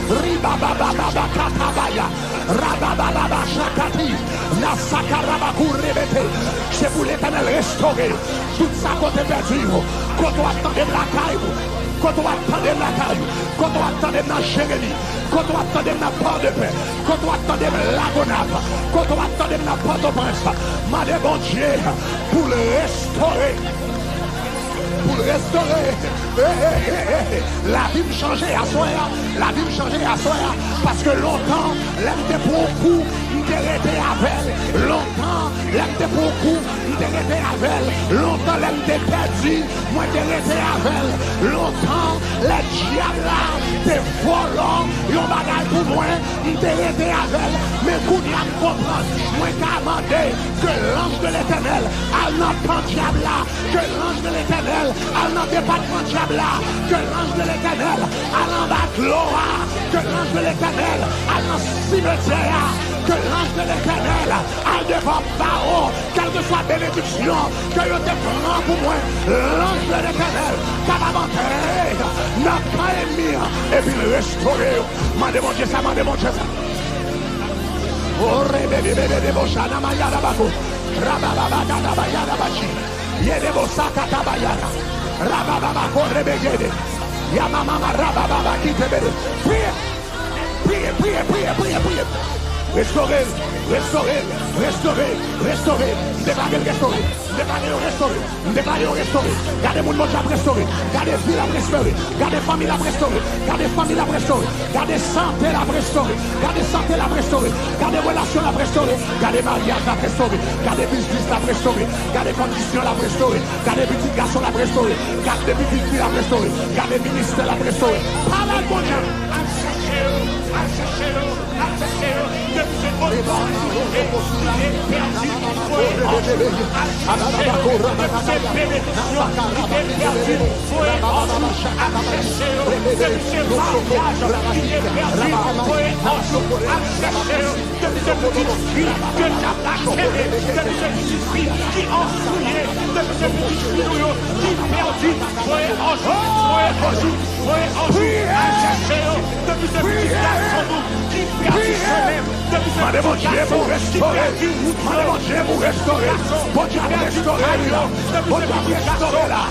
Ribabababa katabaya. Rabababa shakati. Nasakarabakurebete. C'est pour l'Éternel restaurer tout ça qu'on est perdu. Quand on attend de la caille. Quand on attend de la caille, quand on attend de la Jérémie, quand on attend de la part de paix, quand on attend de la Gonave, quand on attend de la Port-au-Prince, ma de bon Dieu, pour le restaurer. Pour le restaurer. La vie me changeait à soi, la vie me changeait à soi, parce que longtemps, l'aime était pour un coup, il était resté avec elle. Longtemps, l'aime était pour un coup, il était resté avec elle. Longtemps, l'aime était perdu, moi j'étais resté avec elle. Longtemps, les diables là, des volants, ils ont bagage pour moi, il était resté avec elle. Mais qu'on y a comprendre, moi j'ai demandé que l'ange de l'Éternel, elle n'a pas de diable là, que l'ange de l'Éternel, elle n'a pas de diable là, que l'ange de l'Éternel, elle en bas gloire, que l'ange de l'Éternel, elle en cimetière, que l'ange de l'Éternel, elle devant Pharaon, quelle que soit bénédiction, que je te prends pour moi, l'ange de l'Éternel, qui va monter, n'a pas aimé, et puis le restaurer. M'a demandé ça, m'a demandé ça. Oh, rébébébébé, bochana, mayada, bako, rabababagada, bayada, bachi, yedebo sakata, bayada, rabababako, rebegede, yamamama, rabababa, kitebede. Priez, priez, priez, priez, priez, priez. Restaurer, restaurer, restaurer, restaurer, déclarer, restaurer, déclarer, restaurer, déclarer, restaurer. Gardez mon monde à restaurer, gardez vie à restaurer, gardez famille à restaurer, gardez famille à restaurer, gardez santé à restaurer, gardez santé à restaurer, gardez relation à restaurer, gardez mariage à restaurer, gardez business à restaurer, gardez conditions à restaurer, gardez petit garçon à restaurer, gardez petite fille à restaurer, gardez ministère à restaurer. Parlez mon Dieu. Madame mon Dieu pour restaurer, Madame Dieu pour restaurer, bon Dieu restaurer là, bon Dieu restaurer là,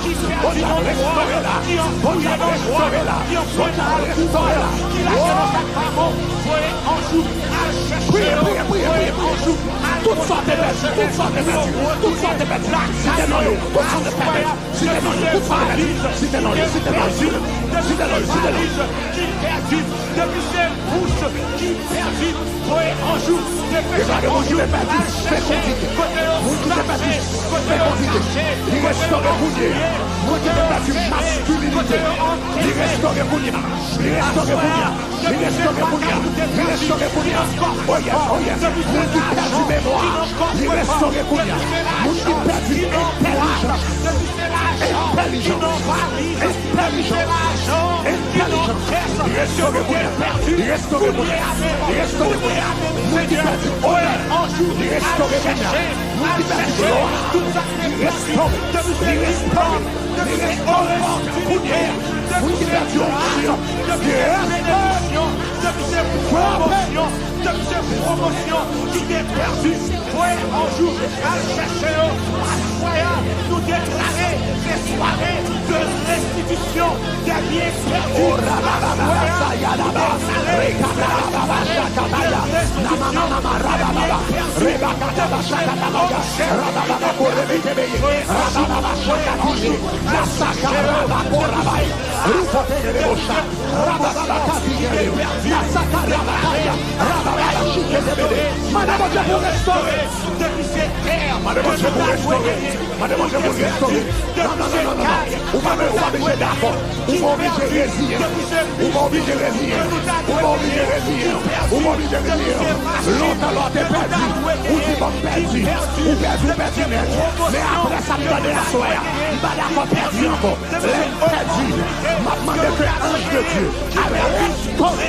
bon Dieu restaurer là, bon Dieu restaurer là, bon Dieu restaurer là. Priez, priez, priez, priez, toutes sortes de bêtes, toutes sortes de bêtes, toutes sortes de bêtes, si t'es non, toutes sortes de bêtes, si t'es non, toutes sortes de bêtes, si t'es non, si t'es non, si t'es non, si t'es non, qui perdit, depuis ses bouches, qui perdit, voyez en joue, depuis ses bouches, qui perdit, c'est compliqué, vous qui perdit, c'est compliqué, il restaure Boudier, vous qui perdit masculinité, il restaure Boudier, il restaure Boudier, il restaure Boudier, il restaure Boudier, oh yes, vous qui perdit mémoire, il restaure Boudier, vous qui perdit intelligence, intelligence, il restaure Boudier, il restaure Boudier, il restaure Boudier, vous qui perdit honneur, il restaurer maintenant. Nous qui perdons gloire. Restaurer. Restaurer. Restaurer. Nous qui perdons onction. Depuis cette promotion qui est perdue, ouais, un jour, à chercher, nous déclarer les soirées de restitution des biens perdus. Madame, Dieu pour restaurer. Depuis ces terres, Madame, Dieu pour restaurer. Madame, Dieu pour restaurer. Non. Ou pas obligé d'accord. Ou pas obligé résilier. Ou pas obligé résilier. Ou pas obligé résilier. Ou pas obligé résilier. L'autre est perdu. Ou tu vas perdu. Ou perdu net. Mais après ça me donne la soirée. Il va d'accord perdu encore. Perdu. M'a demandé que l'ange de Dieu avait restauré.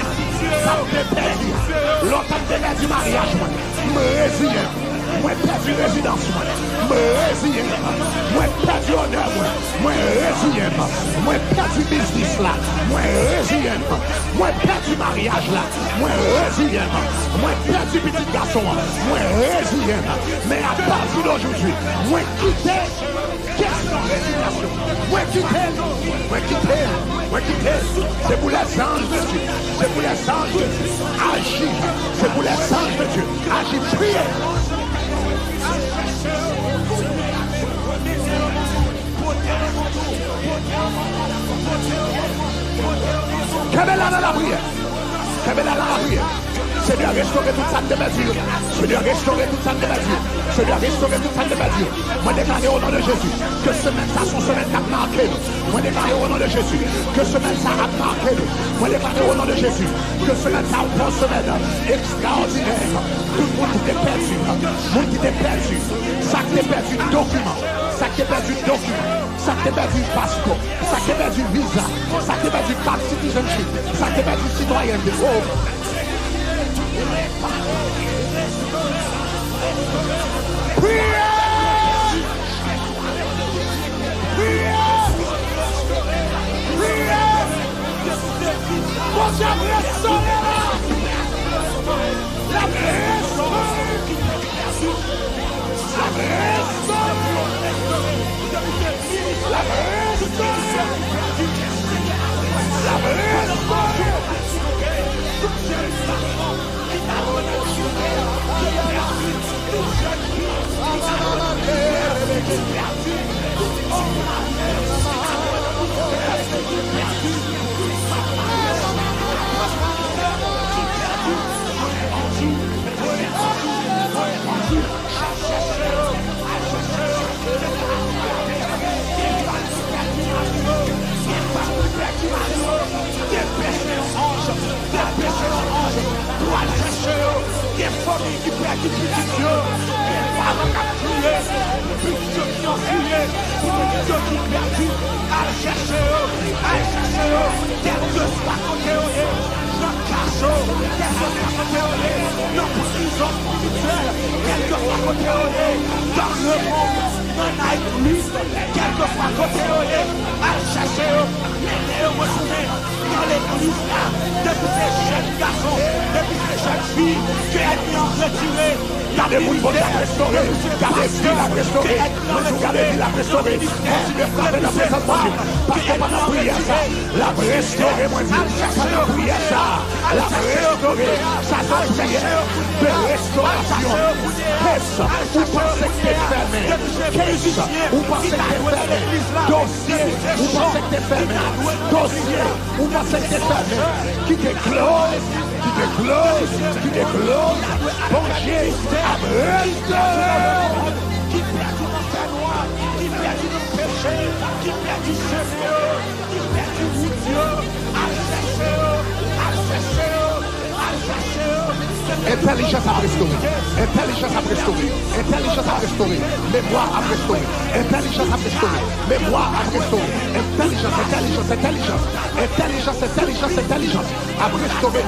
Ça me perdu. L'autre me perdu du mariage. Me résilient. Moi perdu résidence. Me résilient. Moi perdu honneur. Moi résilient. Moi perdu business là. Moi résilient. Moi perdu mariage là. Moi résilient. Moi perdu petit garçon. Moi résilient. Mais à partir d'aujourd'hui, moi quitter. Question résignation. Moi quitter. C'est pour les anges de Dieu. C'est pour les anges de Dieu. Agis. C'est pour les anges de Dieu. Agis, priez. Kabela dans la prière. Seigneur, restaurer toute sa démesure. Seigneur, restaurer toute sa démesure. Seigneur, restaurer toute sa démesure. Moi déclarer au nom de Jésus que semaine ça son semaine a marqué. Moi déclarer au nom de Jésus que semaine ça a marqué. Moi déclarer au nom de Jésus que semaine ça une semaine extraordinaire. Tout le monde qui est perdu. Monde qui est perdu. Ça qui est perdu document. Ça qui est perdu document. Ça qui est perdu passeport. Ça qui est perdu visa. Ça qui est perdu carte citizenship. Ça qui est perdu citoyenneté. Oh. Intelligence à restaurer. Intelligence à restaurer. Mémoire à restaurer. Intelligence à restaurer. Mémoire à restaurer. Intelligence à restaurer.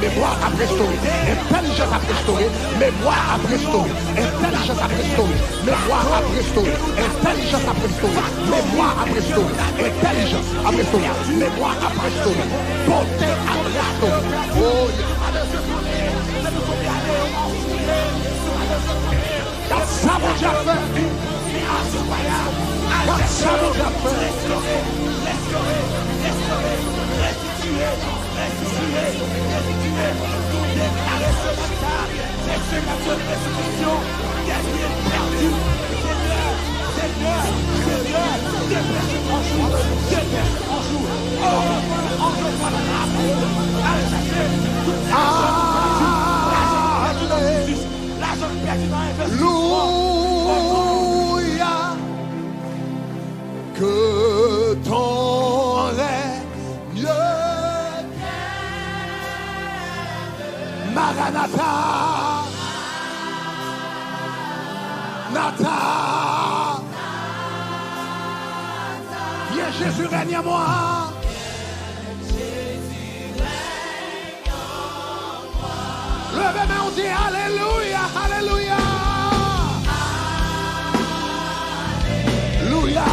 Mémoire à restaurer. Intelligence à restaurer. Mémoire à restaurer. Intelligence à restaurer. Mémoire à restaurer. Intelligence à restaurer. Mémoire à restaurer. Intelligence à restaurer. Mémoire à restaurer. Portée à restaurer. Oh, ça mon Dieu fait. Ça mon Dieu fait. Alléluia, que ton règne Maranatha, Nata, viens Jésus règne à moi. Levez-moi, on dit Alléluia, Alléluia. Alléluia.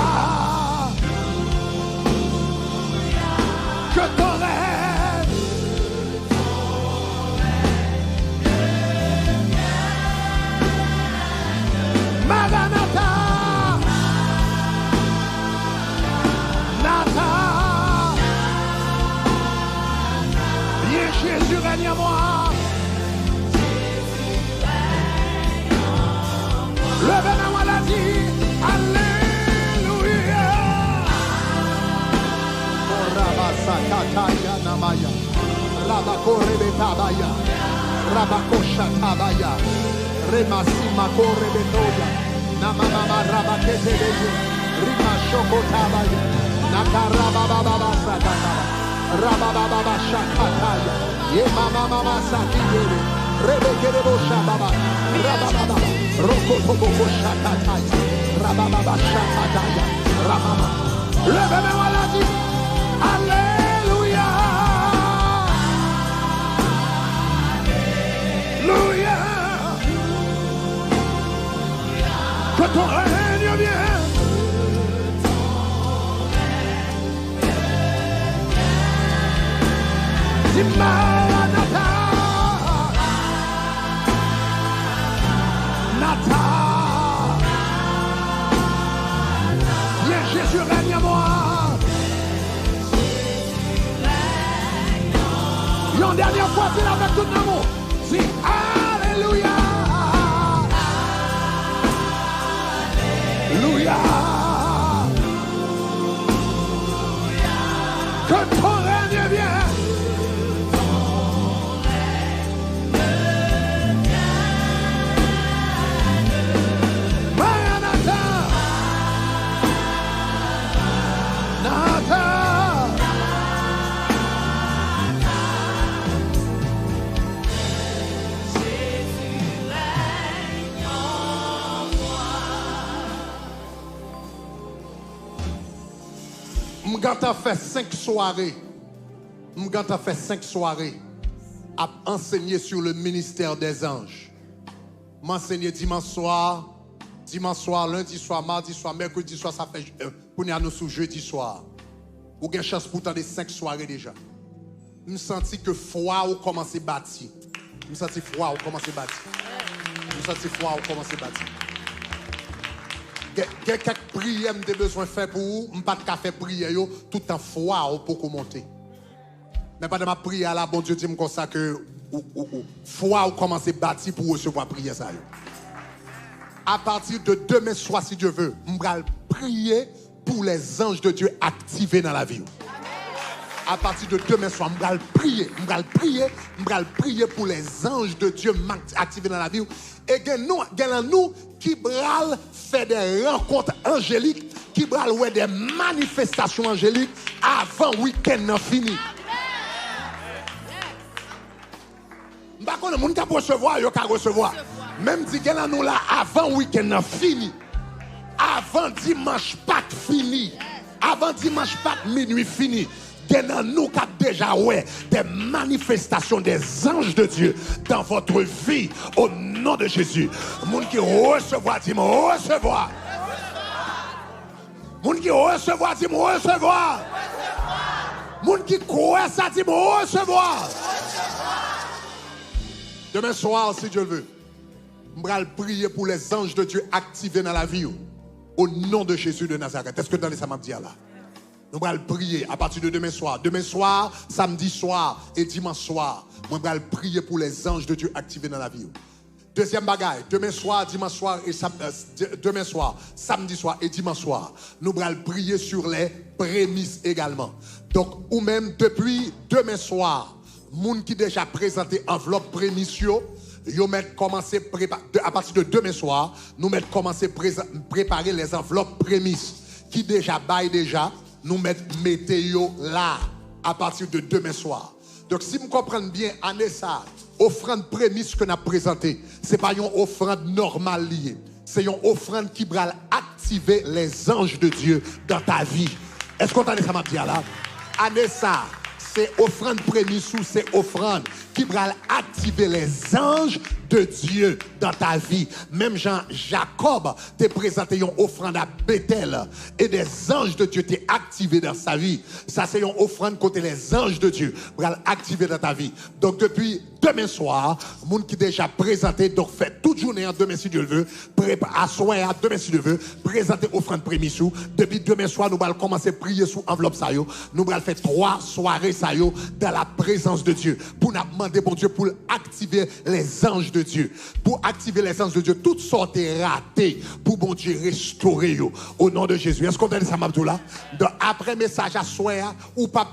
Que ton règne Maranatha, Nata, viens Jésus règne à moi. Levez-moi, on l'a dit, Alléluia. Rabasakataya namaya, Rabakorebetabaya, Rabakoshatabaya, Remasimakorebetoya, Namama Rabaketebeye, Rimashokotabaya, Nakarabababasakataya, Rabababashakataya, Yemamama Sakiyere, Rebekerebo Shababa, Rabababa, Rokotobo Shakataya, Rabababa Shakataya, Rababa. Levez-moi la dit, Alléluia. Alléluia. Que ton règne vienne. Maranatha, Nata, viens Jésus règne à moi. Une dernière fois, dis avec tout l'amour. Dis Alléluia. Alléluia. Que ton règne vienne. M'ganta fait 5 soirées. M'ganta fait 5 soirées à enseigner sur le ministère des anges. M'enseigner dimanche soir, lundi soir, mardi soir, mercredi soir, ça fait pour nous sur jeudi soir. Ou avez chance pour de 5 soirées déjà. Je senti que foi ou commencé à bâtir. Je senti foi ou commencé à bâtir. Je senti foi ou commencé à bâtir. Il y a quelques prières que j'ai besoin de faire pour vous. Je ne peux pas faire prière tout en foi pour monter. Mais pas de ma prière là, bon Dieu dit comme ça que foi ou commencer à bâtir pour recevoir la prière. À partir de demain soir, si Dieu veut, je vais prier pour les anges de Dieu activés dans la vie. À partir de demain soir, je vais prier pour les anges de Dieu activés dans la vie. Et nous qui bral fait des rencontres angéliques, qui bral ouais des manifestations angéliques avant le week-end fini. Je ne sais pas si les gens peuvent recevoir, ils peuvent recevoir. Même si qu'elle nous là avant week-end fini. Avant dimanche Pâques fini. Avant dimanche Pâques minuit fini. Nous avons déjà des manifestations des anges de Dieu dans votre vie au nom de Jésus. Moun qui recevoir, dis-moi recevoir. Moun qui recevoir, dis-moi recevoir. Moun qui croit ça, dis-moi recevoir. Demain soir, si Dieu le veut, je vais prier pour les anges de Dieu activés dans la vie au nom de Jésus de Nazareth. Est-ce que dans les ça m'a dit là? Nous allons prier à partir de demain soir. Demain soir, samedi soir et dimanche soir. Nous allons prier pour les anges de Dieu activés dans la vie. Deuxième bagaille, demain soir, dimanche soir et demain soir, samedi soir et dimanche soir. Nous allons prier sur les prémices également. Donc, ou même depuis demain soir, moun qui déjà présenté enveloppe prémices, yo mettent commencer à partir de demain soir, nous mettons commencer préparer les enveloppes prémices qui déjà baillent déjà. Nous mettons là à partir de demain soir. Donc si vous comprenez bien, année ça, offrande prémisse que nous avons présentée, ce n'est pas une offrande normale liée. C'est une offrande qui va activer les anges de Dieu dans ta vie. Est-ce qu'on entend ça m'a dit là? Année ça, c'est offrande prémisse ou c'est offrande qui va activer les anges de Dieu dans ta vie. Même Jean-Jacob t'a présenté une offrande à Bethel et des anges de Dieu t'ont activé dans sa vie. Ça, c'est une offrande côté les anges de Dieu pour activer dans ta vie. Donc, depuis demain soir, monde qui déjà présenté, donc fait toute journée en demain si Dieu le veut, à soir demain si Dieu le veut, présenter offrande prémisse. Depuis demain soir, nous allons commencer à prier sous enveloppe ça yo. Nous allons faire 3 soirées ça yo dans la présence de Dieu pour nous demander bon Dieu pour activer les anges de Dieu. Pour activer les anges de Dieu, toutes sortes ratées pour bon Dieu restaurer yo, au nom de Jésus. Est-ce qu'on a dit ça Mabdoula? Après message à soir ou pas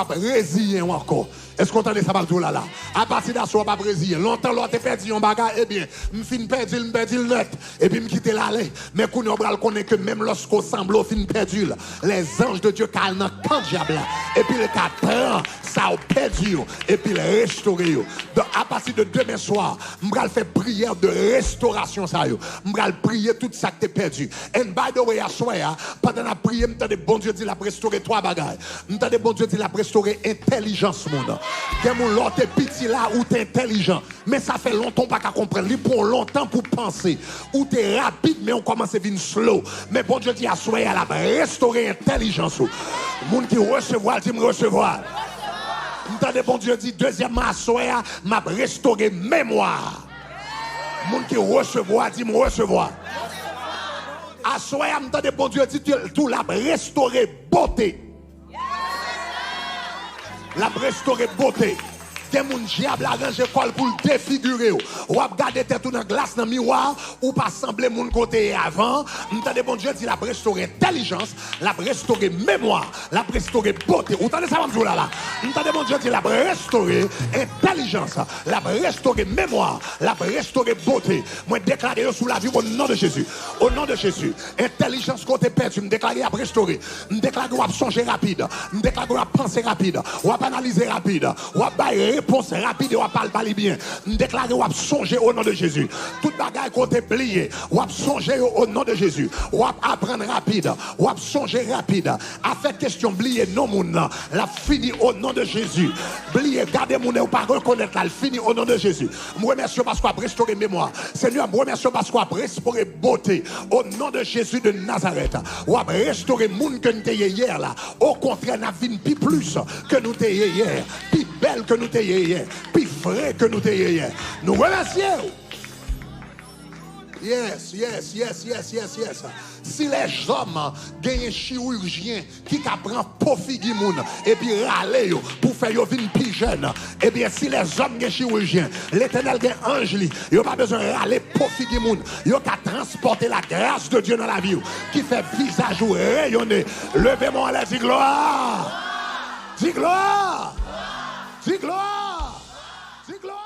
résilier encore. Est-ce qu'on a dit ça Mabdoula là? À partir d'asseoir pas résilier. Longtemps l'autre perdu un bagage, eh bien, m'fin perdu le net et puis m'quitter l'aller. Mais qu'on on connaît que même lorsqu'on semble fin perdu, les anges de Dieu calent dans camp diable et puis le prend ça au perdu et puis le restaurer. Donc à partir de demain soir, m'bral faire prière de restauration ça yo. M'bral prier tout ça que t'es perdu. And by the way, à soir, pendant la prière, m'tendez bon Dieu dit la restaurer 3 bagages. M'tendez bon Dieu dit la restaurer intelligence monde. Gen moun l'autre petit là où t'es intelligent, mais ça fait longtemps pas qu'à comprendre. Il prend longtemps pour penser. Ou t'es rapide mais on commence à venir slow. Mais bon Dieu dit à soir la restaurer intelligence. Moun qui recevoir dit me recevoir. M'tendez bon Dieu dit deuxièmement à soir m'a restaurer mémoire. Moun qui recevoir dit me recevoir. À soir m'tendez bon Dieu dit tout la restaurer beauté. La restaurer beauté. Des moun diable arrange col pour le défigurer. Ou ap garder tête dans glace dans miroir ou pas sembler moun côté avant. M'tendez bon Dieu dit la restaurer intelligence, la restaurer mémoire, la restaurer beauté. Vous entendez ça m'dou là? M'tendez bon Dieu dit la restaurer intelligence, la restaurer mémoire, la restaurer beauté. Moi déclarer sous la vie au nom de Jésus. Au nom de Jésus. Intelligence côté perdu, me déclarer à restaurer. Me déclarer ou à songer rapide, me déclarer ou à penser rapide, ou à analyser rapide, ou à bailler réponse rapide et on va parler bien. Déclarer ou songer au nom de Jésus. Toute bagaille côté plié, ou songer au nom de Jésus. Ou apprendre rapide, ou songer rapide. À faire question blier non moun la fini au nom de Jésus. Blier garder moun ou pas reconnaître la fini au nom de Jésus. Je remercie parce qu'on a restauré mémoire. Seigneur, je remercie parce qu'on a restauré beauté au nom de Jésus de Nazareth. Ou a restauré moun que nous t'ayons hier là. Au contraire, n'a vin plus que nous t'ayons hier. Plus belle que nous t'ayons hier, plus vrai que nous t'ayons hier. Nous remercions. Yes. Si les hommes gagnent un chirurgien qui apprend pour figuer moun et puis râler pour faire yo vin plus jeune, et bien si les hommes gagnent chirurgien, l'Éternel gagne ange li, yo pas besoin de râler pour figuer moun, yo ka transporter la grâce de Dieu dans la vie qui fait visage ou rayonner. Levez-moi la dit gloire. Dis gloire. Dis gloire. Dis gloire.